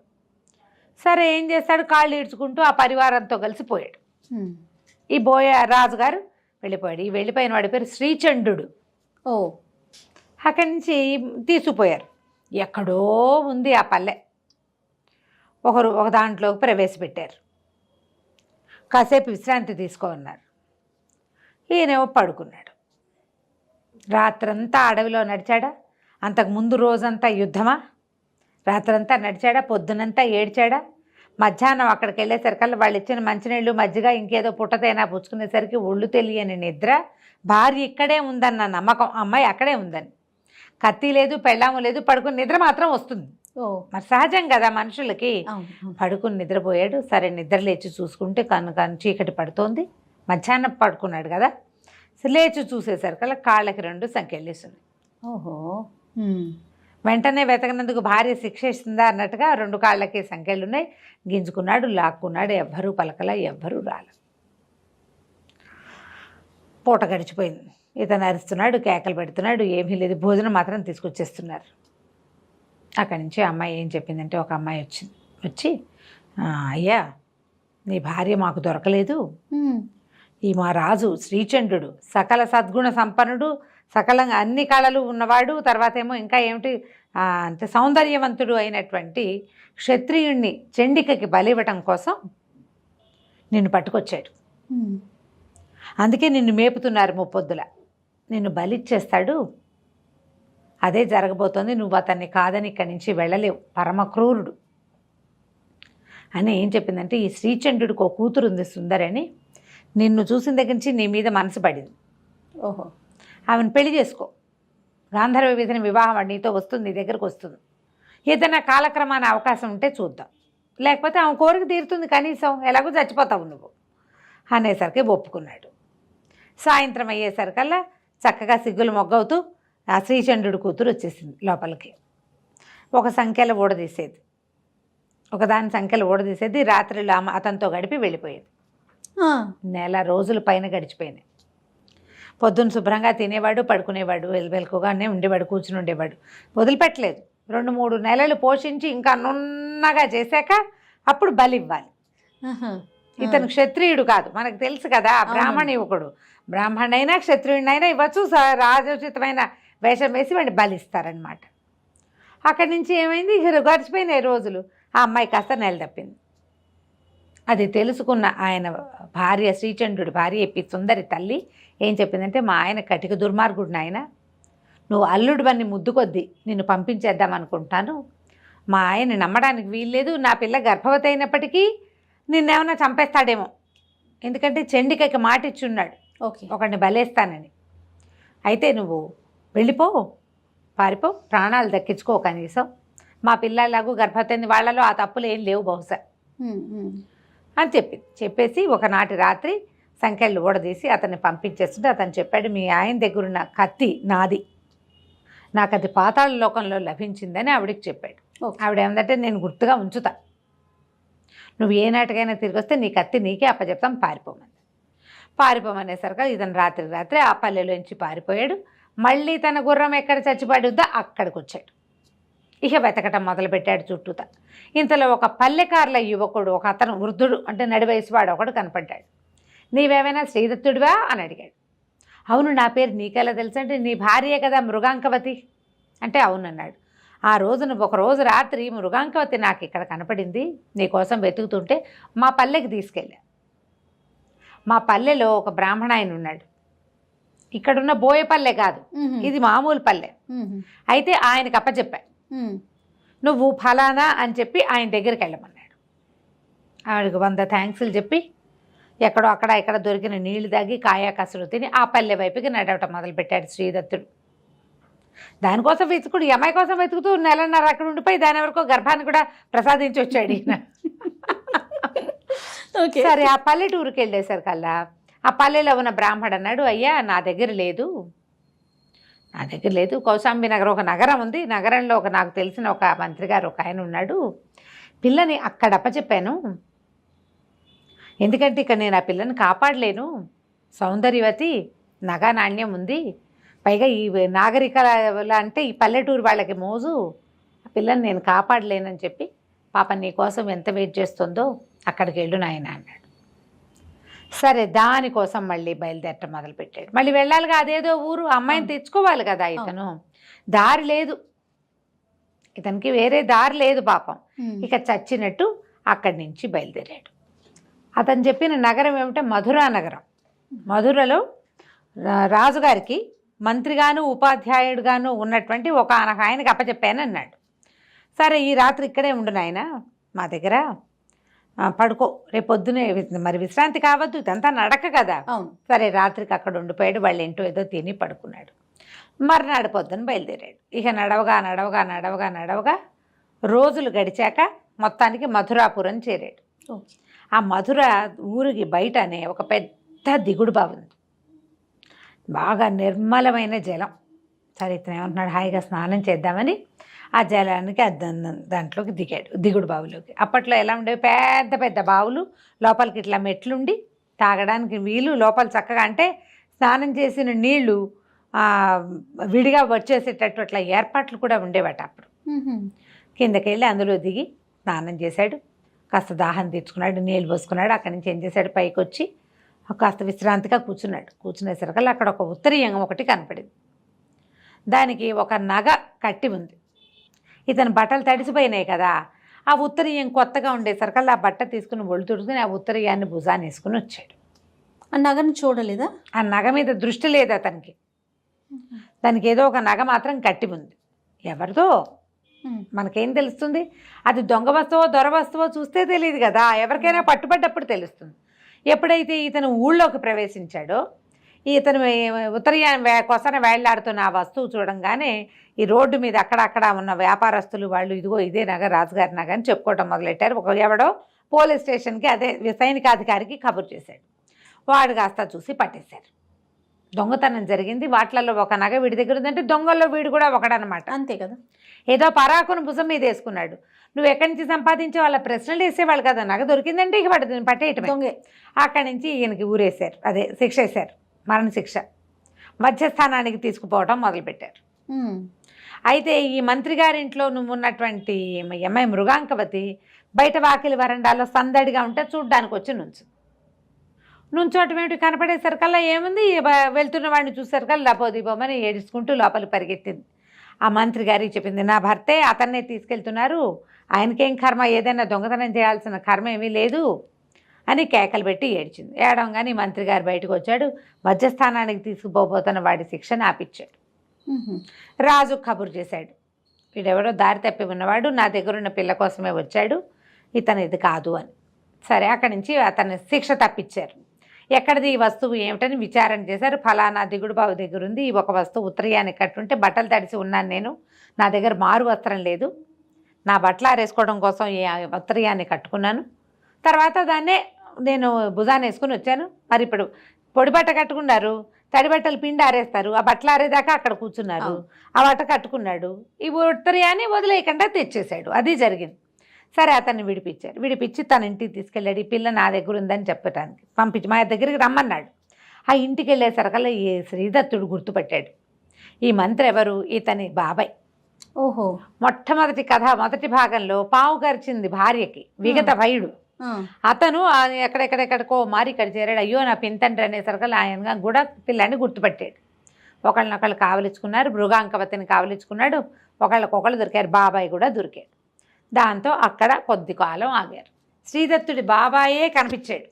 సరే ఏం చేస్తాడు, కాళ్ళు ఈడ్చుకుంటూ ఆ పరివారంతో కలిసి పోయాడు. ఈ రాజుగారు వెళ్ళిపోయాడు. ఈ వెళ్ళిపోయిన వాడి పేరు శ్రీచండు. అక్కడి నుంచి తీసుకుపోయారు. ఎక్కడో ఉంది ఆ పల్లె, ఒక దాంట్లోకి ప్రవేశపెట్టారు. కాసేపు విశ్రాంతి తీసుకోమన్నారు. ఈయనేమో పడుకున్నాడు. రాత్రంతా అడవిలో నడిచాడా, అంతకుముందు రోజంతా యుద్ధమా, రాత్రంతా నడిచాడా, పొద్దునంతా ఏడ్చాడా. మధ్యాహ్నం అక్కడికి వెళ్ళేసరికల్లా వాళ్ళు ఇచ్చిన మంచినీళ్ళు మజ్జిగ ఇంకేదో పుట్టతైనా పుచ్చుకునేసరికి ఒళ్ళు తెలియని నిద్ర. భార్య ఇక్కడే ఉందన్న నమ్మకం, అమ్మాయి అక్కడే ఉందని. కత్తి లేదు, పెళ్ళాము లేదు, పడుకుని నిద్ర మాత్రం వస్తుంది. మరి సహజం కదా మనుషులకి. పడుకుని నిద్రపోయాడు. సరే నిద్ర లేచి చూసుకుంటే కన్ను చీకటి పడుతోంది. మధ్యాహ్నం పడుకున్నాడు కదా, లేచి చూసేసరికల్లా కాళ్ళకి 2 సంకెళ్ళేస్తున్నాయి. ఓహో. వెంటనే వెతకనందుకు భార్య శిక్ష ఇస్తుందా అన్నట్టుగా 2 కాళ్ళకి సంకెళ్ళు ఉన్నాయి. గింజుకున్నాడు, లాక్కున్నాడు. ఎవ్వరూ పలకలా, ఎవ్వరూ రాల. పూట గడిచిపోయింది. ఇతను అరుస్తున్నాడు, కేకలు పెడుతున్నాడు, ఏమీ లేదు. భోజనం మాత్రం తీసుకొచ్చేస్తున్నారు. అక్కడి నుంచి అమ్మాయి ఏం చెప్పిందంటే, ఒక అమ్మాయి వచ్చి అయ్యా నీ భార్య మాకు దొరకలేదు. ఈ మా రాజు శ్రీచంద్రుడు సకల సద్గుణ సంపన్నుడు, సకలంగా అన్ని కళలు ఉన్నవాడు, తర్వాత ఏమో ఇంకా ఏమిటి అంటే సౌందర్యవంతుడు అయినటువంటి క్షత్రియుణ్ణి చండికకి బలివ్వటం కోసం నిన్ను పట్టుకొచ్చాడు. అందుకే నిన్ను మేపుతున్నారు ముప్పొద్దుల. నిన్ను బలిచ్చేస్తాడు. అదే జరగబోతోంది. నువ్వు అతన్ని కాదని ఇక్కడి నుంచి వెళ్ళలేవు. పరమ క్రూరుడు అని ఏం చెప్పిందంటే, ఈ శ్రీచంద్రుడికి ఒక కూతురు ఉంది సుందరి అని. నిన్ను చూసిన దగ్గర నుంచి నీ మీద మనసు పడింది. ఓహో. ఆమెను పెళ్లి చేసుకో. గాంధర్వ విధిని వివాహం నీతో వస్తుంది, నీ దగ్గరకు వస్తుంది. ఏదైనా కాలక్రమాన అవకాశం ఉంటే చూద్దాం, లేకపోతే ఆమె కోరిక తీరుతుంది. కనీసం ఎలాగో చచ్చిపోతావు నువ్వు అనేసరికి ఒప్పుకున్నాడు. సాయంత్రం అయ్యేసరికల్లా చక్కగా సిగ్గులు మొగ్గవుతూ ఆ శ్రీచంద్రుడి కూతురు వచ్చేసింది లోపలికి. ఒక సంఖ్యలో ఊడదీసేది, ఒకదాని సంఖ్యలో ఊడదీసేది. రాత్రిలో అతనితో గడిపి వెళ్ళిపోయేది. నెల రోజుల పైన గడిచిపోయినాయి. పొద్దున్న శుభ్రంగా తినేవాడు, పడుకునేవాడు, వెలుకుగానే ఉండేవాడు, కూర్చుని ఉండేవాడు. వదిలిపెట్టలేదు. 2-3 నెలలు పోషించి ఇంకా నున్నగా చేశాక అప్పుడు బలి ఇవ్వాలి. ఇతను క్షత్రియుడు కాదు, మనకు తెలుసు కదా, బ్రాహ్మణ యువకుడు. బ్రాహ్మణైనా క్షత్రియుడినైనా ఇవ్వచ్చు. రాజోచితమైన వేషం వేసి వాడిని బలిస్తారనమాట. అక్కడి నుంచి ఏమైంది, గడిచిపోయినాయి రోజులు. ఆ అమ్మాయి కాస్త నెల తప్పింది. అది తెలుసుకున్న ఆయన భార్య, శ్రీచంద్రుడి భార్య సుందరి తల్లి ఏం చెప్పిందంటే, మా ఆయన కటిక దుర్మార్గుడు నాయన, నువ్వు అల్లుడు బన్ని ముద్దు కొద్దీ నిన్ను పంపించేద్దాం అనుకుంటాను. మా ఆయన నమ్మడానికి వీల్లేదు. నా పిల్ల గర్భవతి అయినప్పటికీ నిన్నేమన్నా చంపేస్తాడేమో, ఎందుకంటే చండికకి మాట ఇచ్చున్నాడు ఒకడిని బలేస్తానని. అయితే నువ్వు వెళ్ళిపో, పారిపో, ప్రాణాలు దక్కించుకో కనీసం. మా పిల్లలాగూ గర్భవతి వాళ్ళలో ఆ తప్పులు ఏం లేవు బహుశా అని చెప్పేసి ఒకనాటి రాత్రి సంఖ్యలు ఊడదీసి అతన్ని పంపించేస్తుంటే అతను చెప్పాడు, మీ ఆయన దగ్గరున్న కత్తి నాది, నాకు అది పాతాళ లోకంలో లభించిందని ఆవిడికి చెప్పాడు. ఆవిడ ఏమందంటే, నేను గుర్తుగా ఉంచుతా, నువ్వు ఏ నాటికైనా తిరిగి వస్తే నీ కత్తి నీకే అప్పచెప్తాం, పారిపోమనేసరికి ఇతను రాత్రి ఆ పల్లెలోంచి పారిపోయాడు. మళ్ళీ తన గుర్రం ఎక్కడ చచ్చిపడుద్దా అక్కడికి వచ్చాడు. ఇక వెతకటం మొదలుపెట్టాడు చుట్టూతా. ఇంతలో ఒక పల్లెకారుల యువకుడు, ఒక అతను వృద్ధుడు అంటే నడివయసువాడు ఒకడు కనపడ్డాడు. నీవేమైనా శ్రీదత్తుడివా అని అడిగాడు. అవును, నా పేరు నీకెలా తెలుసు అంటే, నీ భార్యే కదా మృగాంకవతి అంటే అవునన్నాడు. ఆ రోజున ఒకరోజు రాత్రి మృగాంకవతి నాకు ఇక్కడ కనపడింది, నీకోసం వెతుకుతుంటే మా పల్లెకి తీసుకెళ్ళా. మా పల్లెలో ఒక బ్రాహ్మణ ఆయన ఉన్నాడు. ఇక్కడున్న బోయపల్లె కాదు, ఇది మామూలు పల్లె. అయితే ఆయనకు అప్పచెప్పా, నువ్వు ఫలానా అని చెప్పి ఆయన దగ్గరికి వెళ్ళమన్నాడు. ఆవిడకి 100 థ్యాంక్స్లు చెప్పి ఎక్కడో అక్కడ ఇక్కడ దొరికిన నీళ్లు తాగి కాయా కసురు తిని ఆ పల్లె వైపుకి నడవటం మొదలుపెట్టాడు శ్రీదత్తుడు. దానికోసం వెతుకుడు, ఈ అమ్మాయి కోసం వెతుకుతూ 1.5 నెలలు అక్కడ ఉండిపోయి దాని వరకు గర్భాన్ని కూడా ప్రసాదించి వచ్చాడు ఈయన. సరే ఆ పల్లెటూరుకి వెళ్ళేసరికల్లా ఆ పల్లెలో ఉన్న బ్రాహ్మడు అన్నాడు, అయ్యా నా దగ్గర లేదు, కౌశాంబి నగరం ఒక నగరం ఉంది, నగరంలో నాకు తెలిసిన ఒక మంత్రి గారు ఒక ఆయన ఉన్నాడు, పిల్లని అక్కడ అప్పచెప్పాను, ఎందుకంటే ఇక్కడ నేను ఆ పిల్లని కాపాడలేను, సౌందర్యవతి, నగా నాణ్యం ఉంది, పైగా ఈ నాగరికల అంటే ఈ పల్లెటూరు వాళ్ళకి మోజు, ఆ పిల్లని నేను కాపాడలేనని చెప్పి పాప నీ కోసం ఎంత వెయిట్ చేస్తుందో అక్కడికి వెళ్ళు నాయన అన్నాడు. సరే దానికోసం మళ్ళీ బయలుదేరటం మొదలుపెట్టాడు. మళ్ళీ వెళ్ళాలిగా, అదేదో ఊరు, అమ్మాయిని తెచ్చుకోవాలి కదా ఇతను. దారి లేదు ఇతనికి, వేరే దారి లేదు పాపం. ఇక చచ్చినట్టు అక్కడి నుంచి బయలుదేరాడు. అతను చెప్పిన నగరం ఏమిటంటే మధురా నగరం. మధురలో రాజుగారికి మంత్రిగాను ఉపాధ్యాయుడుగాను ఉన్నటువంటి ఒక ఆయనకి అప్పచెప్పాను అన్నాడు. సరే ఈ రాత్రి ఇక్కడే ఉండు నాయన మా దగ్గర, పడుకో, రేపు పొద్దునే మరి విశ్రాంతి కావద్దు, ఇదంతా నడక కదా. అవును. సరే రాత్రికి అక్కడ ఉండిపోయాడు. వాళ్ళు ఏంటో ఏదో తిని పడుకున్నాడు. మర్నాడు పొద్దున బయలుదేరాడు. ఇక నడవగా నడవగా నడవగా నడవగా రోజులు గడిచాక మొత్తానికి మధురాపురం చేరాడు. ఓకే. ఆ మధుర ఊరికి బయటనే ఒక పెద్ద దిగుడు బావి ఉంది, బాగా నిర్మలమైన జలం. సరే ఇతను ఏమంటున్నాడు, హాయిగా స్నానం చేద్దామని ఆ జలానికి దాంట్లోకి దిగాడు, దిగుడు బావిలోకి. అప్పట్లో ఎలా ఉండేవి, పెద్ద పెద్ద బావులు, లోపలికి ఇట్లా మెట్లుండి తాగడానికి వీలు, లోపల చక్కగా అంటే స్నానం చేసిన నీళ్లు విడిగా వచ్చేసేటట్టు అట్లా ఏర్పాట్లు కూడా ఉండేవాట అప్పుడు. కిందకి వెళ్ళి అందులో దిగి స్నానం చేశాడు, కాస్త దాహం తీర్చుకున్నాడు, నీళ్ళు పోసుకున్నాడు. అక్కడి నుంచి ఏం చేశాడు, పైకి వచ్చి కాస్త విశ్రాంతిగా కూర్చున్నాడు. కూర్చునేసరికల్లా అక్కడ ఒక ఉత్తరీయం ఒకటి కనపడింది. దానికి ఒక నగ కట్టి ఉంది. ఇతను బట్టలు తడిసిపోయినాయి కదా, ఆ ఉత్తరీయం కొత్తగా ఉండేసరికల్లా ఆ బట్ట తీసుకుని ఒళ్ళు తుడుచుకుని ఆ ఉత్తరీయాన్ని భుజాన్ని వేసుకుని వచ్చాడు. ఆ నగను చూడలేదా? ఆ నగ మీద దృష్టి లేదు అతనికి. దానికి ఏదో ఒక నగ మాత్రం కట్టి ఉంది. ఎవరిదో మనకేం తెలుస్తుంది, అది దొంగ వస్తువో దొర వస్తువో చూస్తే తెలియదు కదా, ఎవరికైనా పట్టుబడ్డప్పుడు తెలుస్తుంది. ఎప్పుడైతే ఇతను ఊళ్ళోకి ప్రవేశించాడో, ఇతను ఉత్తరీయాన్ని కొసన వేళ్లాడుతున్న ఆ వస్తువు చూడంగానే ఈ రోడ్డు మీద అక్కడక్కడ ఉన్న వ్యాపారస్తులు వాళ్ళు ఇదిగో ఇదే నగ, రాజుగారి నగ అని చెప్పుకోవటం మొదలెట్టారు. ఒక ఎవడో పోలీస్ స్టేషన్కి, అదే సైనికాధికారికి కబురు చేశాడు. వాడు కాస్త చూసి పట్టేశారు. దొంగతనం జరిగింది, వాటిలలో ఒక నగ వీడి దగ్గర ఉందంటే దొంగల్లో వీడు కూడా ఒకడనమాట. అంతే కదా. ఏదో పరాకును భుజం మీద వేసుకున్నాడు. నువ్వు ఎక్కడి నుంచి సంపాదించే వాళ్ళ ప్రశ్నలు వేసేవాళ్ళు కదా, నగ దొరికిందంటే ఇక పట్టేయటమే. దొంగే. అక్కడి నుంచి ఈయనకి ఊరేశారు, అదే శిక్ష వేశారు, మరణశిక్ష. మధ్యస్థానానికి తీసుకుపోవటం మొదలుపెట్టారు. అయితే ఈ మంత్రి గారింట్లో నువ్వు ఉన్నటువంటి అమ్మాయి మృగాంకవతి బయట వాకిలి వరండాలో సందడిగా ఉంటే చూడ్డానికి వచ్చి నుంచోటం ఏమిటి, కనపడేసరికల్లా ఏముంది, వెళ్తున్న వాడిని చూసేసరికల్లా లపోదీపోమని ఏడుచుకుంటూ లోపలి పరిగెత్తింది. ఆ మంత్రి గారికి చెప్పింది, నా భర్తే, అతన్నే తీసుకెళ్తున్నారు, ఆయనకేం కర్మ, ఏదైనా దొంగతనం చేయాల్సిన కర్మ ఏమీ లేదు అని కేకలు పెట్టి ఏడ్చింది. ఏడవగానే మంత్రి గారు బయటకు వచ్చాడు. మధ్యస్థానానికి తీసుకుపోతున్న వాడి శిక్షను ఆపిచ్చాడు. రాజు కబురు చేశాడు, వీడెవడో దారి తప్పి ఉన్నవాడు, నా దగ్గర ఉన్న పిల్ల కోసమే వచ్చాడు, ఇతను ఇది కాదు అని. సరే అక్కడి నుంచి అతన్ని శిక్ష తప్పించారు. ఎక్కడిది ఈ వస్తువు ఏమిటని విచారణ చేశారు. ఫలానా దిగుడు బావి దగ్గర ఉంది, ఈ ఒక వస్తువు ఉత్తరీయానికి కట్టుంటే బట్టలు తడిసి ఉన్నాను నేను, నా దగ్గర మారు వస్త్రం లేదు, నా బట్టలు ఆరేసుకోవడం కోసం ఈ ఉత్తరీయాన్ని కట్టుకున్నాను, తర్వాత దాన్నే నేను భుజాన్ని వేసుకుని వచ్చాను. మరి ఇప్పుడు పొడి బట్ట కట్టుకున్నారు, తడి బట్టలు పిండి ఆరేస్తారు, ఆ బట్టలు ఆరేదాకా అక్కడ కూర్చున్నారు, ఆ బట్ట కట్టుకున్నాడు, ఈ ఉత్తరీయాన్ని వదిలేయకుండా తెచ్చేశాడు. అది జరిగింది. సరే అతన్ని విడిపించారు. విడిపించి తన ఇంటికి తీసుకెళ్ళాడు. ఈ పిల్ల నా దగ్గర ఉందని చెప్పడానికి పంపించి మా దగ్గరికి రమ్మన్నాడు. ఆ ఇంటికి వెళ్ళేసరికల్లా ఈ శ్రీదత్తుడు గుర్తుపట్టాడు. ఈ మంత్రి ఎవరు, ఇతని బాబాయ్. ఓహో. మొట్టమొదటి కథ మొదటి భాగంలో పావు కరిచింది భార్యకి విగత భయుడు. అతను ఎక్కడెక్కడెక్కడికో మారి ఇక్కడ చేరాడు. అయ్యో నా పింతండ్రి అనేసరికల్లా ఆయన కూడా పిల్లాన్ని గుర్తుపట్టాడు. ఒకళ్ళనొకళ్ళు కావలించుకున్నారు, మృగాంకవతిని కావలించుకున్నాడు, ఒకళ్ళకొకళ్ళు దొరికారు, బాబాయ్ కూడా దొరికాడు. దాంతో అక్కడ కొద్ది కాలం ఆగారు. శ్రీదత్తుడి బాబాయే కనిపించాడు,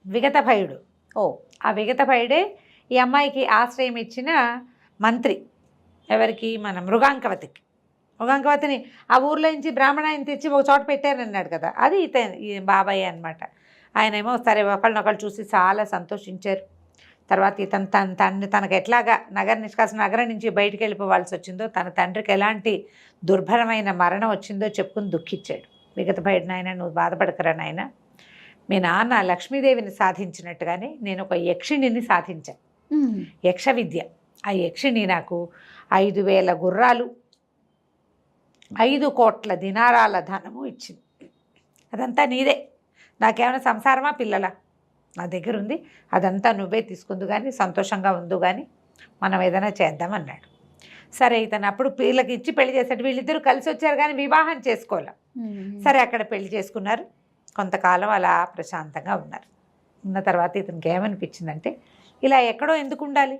విగత భయుడు. ఆ విగత భయుడే ఈ అమ్మాయికి ఆశ్రయం ఇచ్చిన మంత్రి. ఎవరికి, మన మృగాంకవతికి. మృగాంకవతిని ఆ ఊర్లో నుంచి బ్రాహ్మణాయని తెచ్చి ఒక చోట పెట్టారన్నాడు కదా, అది ఈ బాబాయ్ అనమాట. ఆయనేమో సరే ఒకళ్ళనొకళ్ళు చూసి చాలా సంతోషించారు. తర్వాత ఇతను తనకు ఎట్లాగా నగరం నుంచి బయటికి వెళ్ళిపోవాల్సి వచ్చిందో, తన తండ్రికి ఎలాంటి దుర్భరమైన మరణం వచ్చిందో చెప్పుకుని దుఃఖించాడు. విగత భయుడు, నాయన నువ్వు బాధపడకరా నాయన, మీ నాన్న లక్ష్మీదేవిని సాధించినట్టుగానే నేను ఒక యక్షిణిని సాధించాను, యక్ష విద్య. ఆ యక్షిణి నాకు 5,000 గుర్రాలు 5 కోట్ల దినారాల ధనము ఇచ్చింది. అదంతా నీదే, నాకేమైనా సంసారమా పిల్లల, నా దగ్గర ఉంది, అదంతా నువ్వే తీసుకుందు కానీ, సంతోషంగా ఉందు కానీ, మనం ఏదైనా చేద్దామన్నాడు. సరే ఇతను అప్పుడు వీళ్ళకి ఇచ్చి పెళ్లి చేశాడు. వీళ్ళిద్దరూ కలిసి వచ్చారు కానీ వివాహం చేసుకోవాలి. సరే అక్కడ పెళ్లి చేసుకున్నారు. కొంతకాలం అలా ప్రశాంతంగా ఉన్నారు. ఉన్న తర్వాత ఇతనికి ఏమనిపించిందంటే, ఇలా ఎక్కడో ఎందుకు ఉండాలి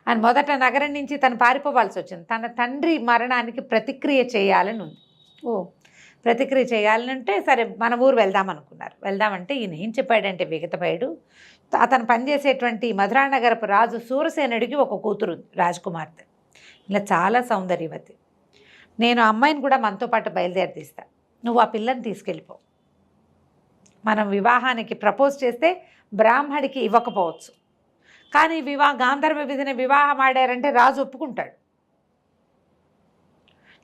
అని మొదట నగరం నుంచి తను పారిపోవాల్సి వచ్చింది. తన తండ్రి మరణానికి ప్రతిక్రియ చేయాలని ఉంది. ప్రతిక్రియ చేయాలంటే సరే మన ఊరు వెళ్దాం అనుకున్నారు. వెళ్దామంటే ఈయన ఏం చెప్పాడంటే, విగతభయుడు, అతను పనిచేసేటువంటి మధురానగరపు రాజు సూరసేనుడికి ఒక కూతురు రాజకుమార్తె. ఇలా చాలా సౌందర్యవతి. నేను అమ్మాయిని కూడా మనతో పాటు బయలుదేరి తీస్తా, నువ్వు ఆ పిల్లని తీసుకెళ్ళిపో. మనం వివాహానికి ప్రపోజ్ చేస్తే బ్రాహ్మడికి ఇవ్వకపోవచ్చు, కానీ గాంధర్వ విధిని వివాహం ఆడారంటే రాజు ఒప్పుకుంటాడు.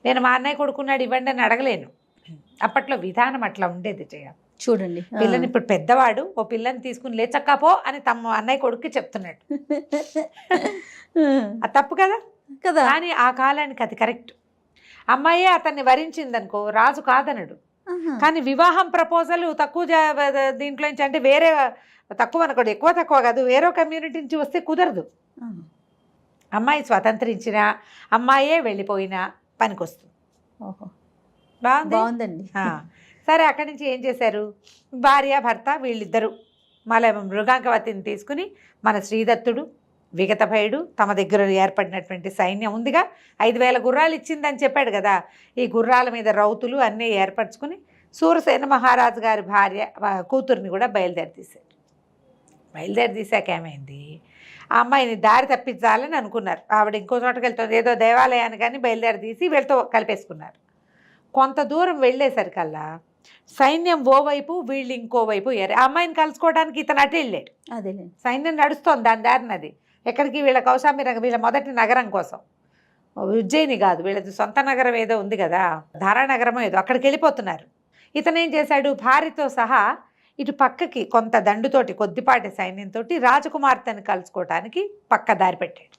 నేను మా అన్నయ్య కొడుకున్నాడు ఇవ్వండి అని అడగలేను. అప్పట్లో విధానం అట్లా ఉండేది. చూడండి, పిల్లని ఇప్పుడు పెద్దవాడు, ఓ పిల్లని తీసుకుని లేచక్కపో అని తమ అన్నయ్య కొడుక్కి చెప్తున్నాడు. అది తప్పు కదా కదా. కానీ ఆ కాలానికి అది కరెక్ట్. అమ్మాయే అతన్ని వరించిందనుకో రాజు కాదనడు. కానీ వివాహం ప్రపోజల్ తక్కువ దీంట్లో నుంచి, అంటే వేరే తక్కువ అనుకోండి, ఎక్కువ తక్కువ కాదు, వేరే కమ్యూనిటీ నుంచి వస్తే కుదరదు. అమ్మాయి స్వతంత్రించిన అమ్మాయే వెళ్ళిపోయినా పనికొస్తుంది. ఓహో, బాగుందండి. సరే, అక్కడి నుంచి ఏం చేశారు, భార్య భర్త వీళ్ళిద్దరూ మళ్ళీ మృగాంకవతిని తీసుకుని మన శ్రీదత్తుడు, విగతభయుడు, తమ దగ్గర ఏర్పడినటువంటి సైన్యం ఉందిగా, 5,000 గుర్రాలు ఇచ్చిందని చెప్పాడు కదా, ఈ గుర్రాల మీద రౌతులు అన్నీ ఏర్పరచుకుని సూరసేన మహారాజు గారి కూతుర్ని కూడా బయలుదేరి తీశాక ఏమైంది, ఆ అమ్మాయిని దారి తప్పించాలని అనుకున్నారు. ఆవిడ ఇంకో చోటకి వెళ్తుంది, ఏదో దేవాలయాన్ని కానీ బయలుదేరి తీసి వీళ్ళతో కలిపేసుకున్నారు. కొంత దూరం వెళ్ళేసరికల్లా సైన్యం ఓవైపు, వీళ్ళు ఇంకోవైపు. ఆ అమ్మాయిని కలుసుకోవడానికి ఇతను అటు వెళ్ళాడు. అదే సైన్యం నడుస్తోంది దాని దారినది. ఎక్కడికి, వీళ్ళ కౌశాంబి వీళ్ళ మొదటి నగరం కోసం, ఉజ్జయిని కాదు, వీళ్ళది సొంత నగరం ఏదో ఉంది కదా, ధారానగరమో ఏదో, అక్కడికి వెళ్ళిపోతున్నారు. ఇతనేం చేశాడు, భార్యతో సహా ఇటు పక్కకి కొంత దండుతోటి, కొద్దిపాటి సైన్యంతో రాజకుమార్తెని కలుసుకోవటానికి పక్క దారి పెట్టాడు.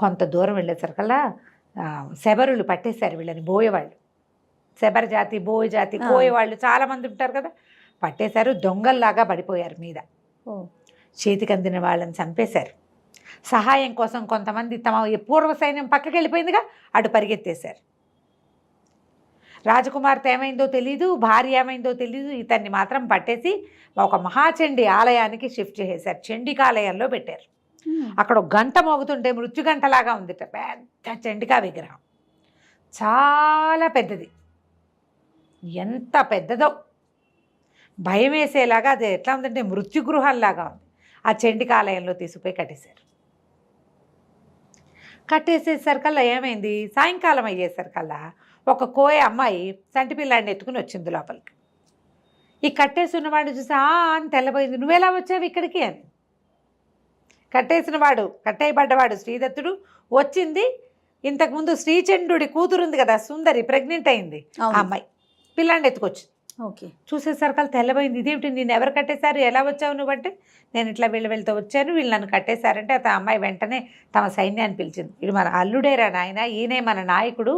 కొంత దూరం వెళ్ళేసరికల్లా శబరులు పట్టేశారు వీళ్ళని, బోయేవాళ్ళు. శబర జాతి, బోయ జాతి, కోయేవాళ్ళు చాలామంది ఉంటారు కదా, పట్టేశారు. దొంగల్లాగా పడిపోయారు మీద. చేతికి అందిన వాళ్ళని చంపేశారు. సహాయం కోసం కొంతమంది తమ పూర్వ సైన్యం పక్కకి వెళ్ళిపోయిందిగా, అటు పరిగెత్తేశారు. రాజకుమార్తె ఏమైందో తెలీదు, భార్య ఏమైందో తెలీదు, ఇతన్ని మాత్రం పట్టేసి ఒక మహాచండి ఆలయానికి షిఫ్ట్ చేసేశారు. చండికాలయంలో పెట్టారు. అక్కడ ఒక గంట మోగుతుంటే మృత్యుగంటలాగా ఉంది, పెద్ద చండికా విగ్రహం, చాలా పెద్దది. ఎంత పెద్దదో, భయం వేసేలాగా, అది ఎట్లా ఉందంటే మృత్యుగృహంలాగా ఉంది. ఆ చండికాలయంలో తీసుకుపోయి కట్టేసేసరికల్లా ఏమైంది, సాయంకాలం అయ్యేసరికల్లా ఒక కోయ అమ్మాయి సంటి పిల్లాడిని ఎత్తుకుని వచ్చింది లోపలికి. ఈ కట్టేసి ఉన్నవాడిని చూసి అని తెల్లబోయింది, నువ్వెలా వచ్చావు ఇక్కడికి అని. కట్టేయబడ్డవాడు శ్రీదత్తుడు వచ్చింది. ఇంతకుముందు శ్రీచంద్రుడి కూతురుంది కదా సుందరి, ప్రెగ్నెంట్ అయింది. ఆ అమ్మాయి పిల్లాడిని ఎత్తుకొచ్చింది. ఓకే, చూసేసరికల్లా తెల్లబోయింది, ఇదేమిటి, నేను ఎవరు కట్టేశారు, ఎలా వచ్చావు నువ్వంటే, నేను ఇట్లా వెళ్తూ వచ్చాను, వీళ్ళు నన్ను కట్టేశారంటే ఆ అమ్మాయి వెంటనే తమ సైన్యాన్ని పిలిచింది. ఇది మన అల్లుడేరా నాయన, ఈయనే మన నాయకుడు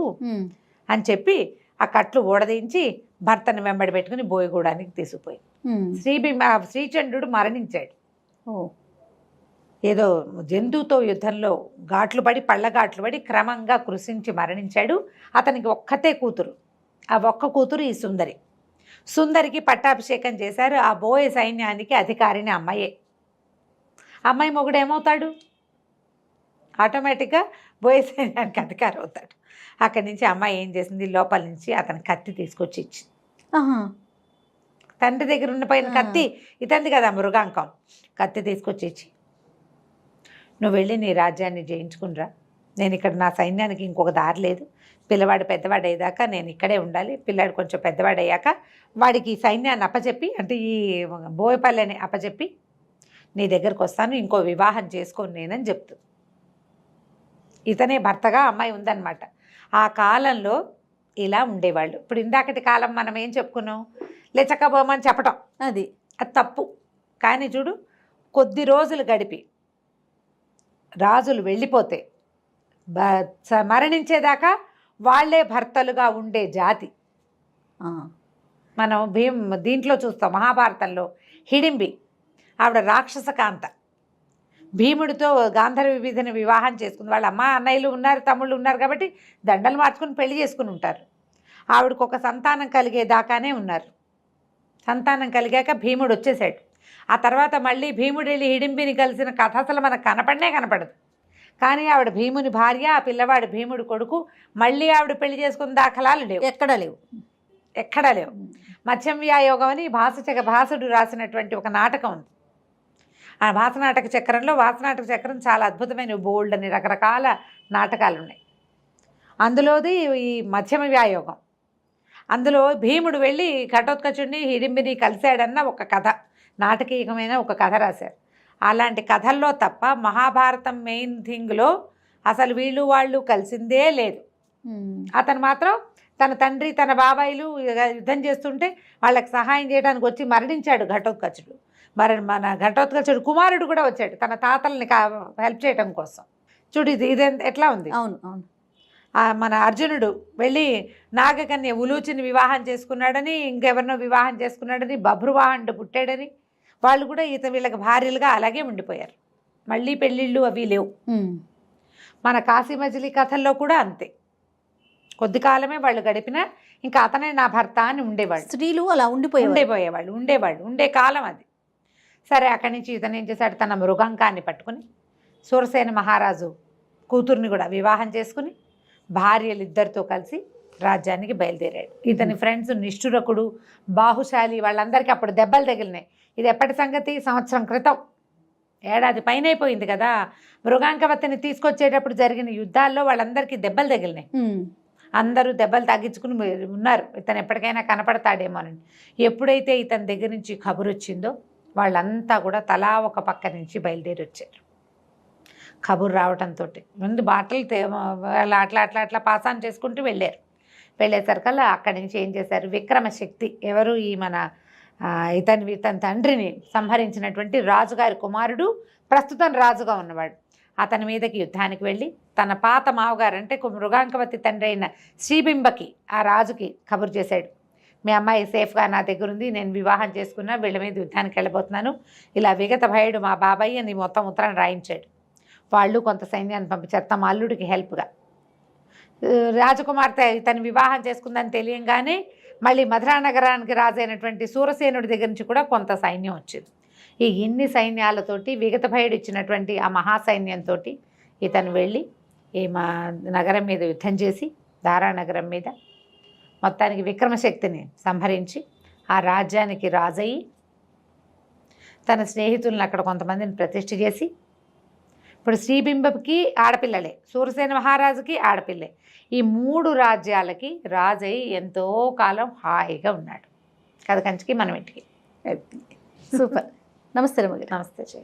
అని చెప్పి ఆ కట్లు ఓడదించి భర్తను వెంబడి పెట్టుకుని బోయగూడానికి తీసుకుపోయి శ్రీచంద్రుడు మరణించాడు. ఏదో జంతువుతో యుద్ధంలో పళ్ళఘాట్లు పడి క్రమంగా కృషించి మరణించాడు. అతనికి ఒక్కతే కూతురు, ఆ ఒక్క కూతురు ఈ సుందరికి పట్టాభిషేకం చేశారు. ఆ బోయ సైన్యానికి అధికారిని అమ్మాయే. అమ్మాయి మొగుడు ఏమవుతాడు, ఆటోమేటిక్గా బోయ సైన్యానికి అధికారి అవుతాడు. అక్కడి నుంచి అమ్మాయి ఏం చేసింది, లోపల నుంచి అతని కత్తి తీసుకొచ్చి ఇచ్చింది. తండ్రి దగ్గర ఉన్న పైన కత్తి ఇతంది కదా, మృగాంకం, కత్తి తీసుకొచ్చి ఇచ్చి, నువ్వు వెళ్ళి నీ రాజ్యాన్ని జయించుకునిరా, నేను ఇక్కడ నా సైన్యానికి ఇంకొక దారి లేదు, పిల్లవాడు పెద్దవాడు అయ్యేదాకా నేను ఇక్కడే ఉండాలి, పిల్లాడు కొంచెం పెద్దవాడు అయ్యాక వాడికి ఈ సైన్యాన్ని అప్పచెప్పి, అంటే ఈ బోయపల్లెని అప్పచెప్పి నీ దగ్గరకు వస్తాను, ఇంకో వివాహం చేసుకోను నేనని చెప్తుంది. ఇతనే భర్తగా అమ్మాయి ఉందన్నమాట. ఆ కాలంలో ఇలా ఉండేవాళ్ళు. ఇప్పుడు ఇందాకటి కాలం మనం ఏం చెప్పుకున్నాం, లేచకపోమని చెప్పటం, అది తప్పు. కానీ చూడు, కొద్ది రోజులు గడిపి రాజులు వెళ్ళిపోతే మరణించేదాకా వాళ్లే భర్తలుగా ఉండే జాతి. మనం దీంట్లో చూస్తాం, మహాభారతంలో హిడింబి, ఆవిడ రాక్షస కాంత, భీముడితో గాంధర్వ విధిని వివాహం చేసుకుంది. వాళ్ళ అమ్మ అన్నయ్యలు ఉన్నారు, తమ్ముళ్ళు ఉన్నారు కాబట్టి దండలు మార్చుకుని పెళ్లి చేసుకుని ఉంటారు. ఆవిడకు ఒక సంతానం కలిగేదాకానే ఉన్నారు. సంతానం కలిగాక భీముడు వచ్చేసాడు. ఆ తర్వాత మళ్ళీ భీముడు వెళ్ళి హిడింబిని కలిసిన కథ అసలు మనకు కనపడదు. కానీ ఆవిడ భీముని భార్య, ఆ పిల్లవాడు భీముడు కొడుకు. మళ్ళీ ఆవిడ పెళ్లి చేసుకున్న దాఖలాలు లేవు, ఎక్కడా లేవు. మత్స్యంవ్యాయోగం అని భాసుడు రాసినటువంటి ఒక నాటకం ఉంది. ఆ భాసనాటక చక్రంలో, భాసనాటక చక్రం చాలా అద్భుతమైన బోల్డ్ అని రకరకాల నాటకాలు ఉన్నాయి. అందులోది ఈ మధ్యమ వ్యాయోగం. అందులో భీముడు వెళ్ళి ఘటోత్కచుడిని హిడింబిని కలిశాడన్న ఒక కథ, నాటకీయమైన ఒక కథ రాశారు. అలాంటి కథల్లో తప్ప మహాభారతం మెయిన్ థింగ్లో అసలు వీళ్ళు వాళ్ళు కలిసిందే లేదు. అతను మాత్రం తన తండ్రి తన బాబాయిలు యుద్ధం చేస్తుంటే వాళ్ళకి సహాయం చేయడానికి వచ్చి మరణించాడు ఘటోత్కచుడు. మరి మన ఘటోత్కచుడు కుమారుడు కూడా వచ్చాడు తన తాతల్ని హెల్ప్ చేయడం కోసం. చూడు ఇది ఎట్లా ఉంది. అవును అవును. మన అర్జునుడు వెళ్ళి నాగకన్య ఉలూచిని వివాహం చేసుకున్నాడని, ఇంకెవరినో వివాహం చేసుకున్నాడని, బభ్రువాహనుడు పుట్టాడని, వాళ్ళు కూడా వీళ్ళకి భార్యలుగా అలాగే ఉండిపోయారు. మళ్ళీ పెళ్ళిళ్ళు అవి లేవు. మన కాశీ మజిలీ కథల్లో కూడా అంతే. కొద్ది కాలమే వాళ్ళు గడిపినా ఇంకా అతనే నా భర్త అని ఉండేవాళ్ళు. స్త్రీలు అలా ఉండేవాళ్ళు ఉండే కాలం అది. సరే, అక్కడి నుంచి ఇతను ఏం చేశాడు, తన మృగంకాన్ని పట్టుకుని సూరసేన మహారాజు కూతుర్ని కూడా వివాహం చేసుకుని భార్యలిద్దరితో కలిసి రాజ్యానికి బయలుదేరాడు. ఇతని ఫ్రెండ్స్ నిష్ఠురకుడు, బాహుశాలి వాళ్ళందరికీ అప్పుడు దెబ్బలు తగిలినాయి. ఇది ఎప్పటి సంగతి? సంవత్సరం క్రితం, ఏడాది పైన అయిపోయింది కదా. మృగాంకవతిని తీసుకొచ్చేటప్పుడు జరిగిన యుద్ధాల్లో వాళ్ళందరికీ దెబ్బలు తగిలినాయి. అందరూ దెబ్బలు తగ్గించుకుని ఉన్నారు, ఇతను ఎప్పటికైనా కనపడతాడేమోనని. ఎప్పుడైతే ఇతని దగ్గర నుంచి కబురు వచ్చిందో వాళ్ళంతా కూడా తలా ఒక పక్క నుంచి బయలుదేరి వచ్చారు. కబురు రావడంతో ముందు బాటలు అట్లా అట్లా అట్లా పాసాన్ చేసుకుంటూ వెళ్ళేసరికల్లా అక్కడి నుంచి ఏం చేశారు, విక్రమశక్తి ఎవరు, ఈ మన ఇతని తండ్రిని సంహరించినటువంటి రాజుగారి కుమారుడు, ప్రస్తుతం రాజుగా ఉన్నవాడు, అతని మీదకి యుద్ధానికి వెళ్ళి తన పాత మావగారు అంటే మృగాంకవతి తండ్రి అయిన శ్రీబింబకి, ఆ రాజుకి కబురు చేశాడు. మీ అమ్మాయి సేఫ్గా నా దగ్గర ఉంది, నేను వివాహం చేసుకున్నా, వీళ్ళ మీద యుద్ధానికి వెళ్ళబోతున్నాను, ఇలా విగత భయుడు మా బాబాయ్ అని మొత్తం ఉత్తరాన్ని రాయించాడు. వాళ్ళు కొంత సైన్యాన్ని పంపించారు తమ అల్లుడికి హెల్ప్గా. రాజకుమార్తె ఇతను వివాహం చేసుకుందని తెలియంగానే మళ్ళీ మధురా నగరానికి రాజైనటువంటి సూరసేనుడి దగ్గర నుంచి కూడా కొంత సైన్యం వచ్చింది. ఈ ఇన్ని సైన్యాలతోటి విగత భయుడు ఇచ్చినటువంటి ఆ మహాసైన్యంతో ఇతను వెళ్ళి ఈ మా నగరం మీద యుద్ధం చేసి, దారానగరం మీద మొత్తానికి విక్రమశక్తిని సంహరించి ఆ రాజ్యానికి రాజయ్యి తన స్నేహితులను అక్కడ కొంతమందిని ప్రతిష్ఠ చేసి, ఇప్పుడు శ్రీబింబకి ఆడపిల్లలే, సూరసేన మహారాజుకి ఆడపిల్లే, ఈ 3 రాజ్యాలకి రాజయ్యి ఎంతో కాలం హాయిగా ఉన్నాడు. కథ కంచికి మనం ఇంటికి. సూపర్. నమస్తే రమగారు. నమస్తే.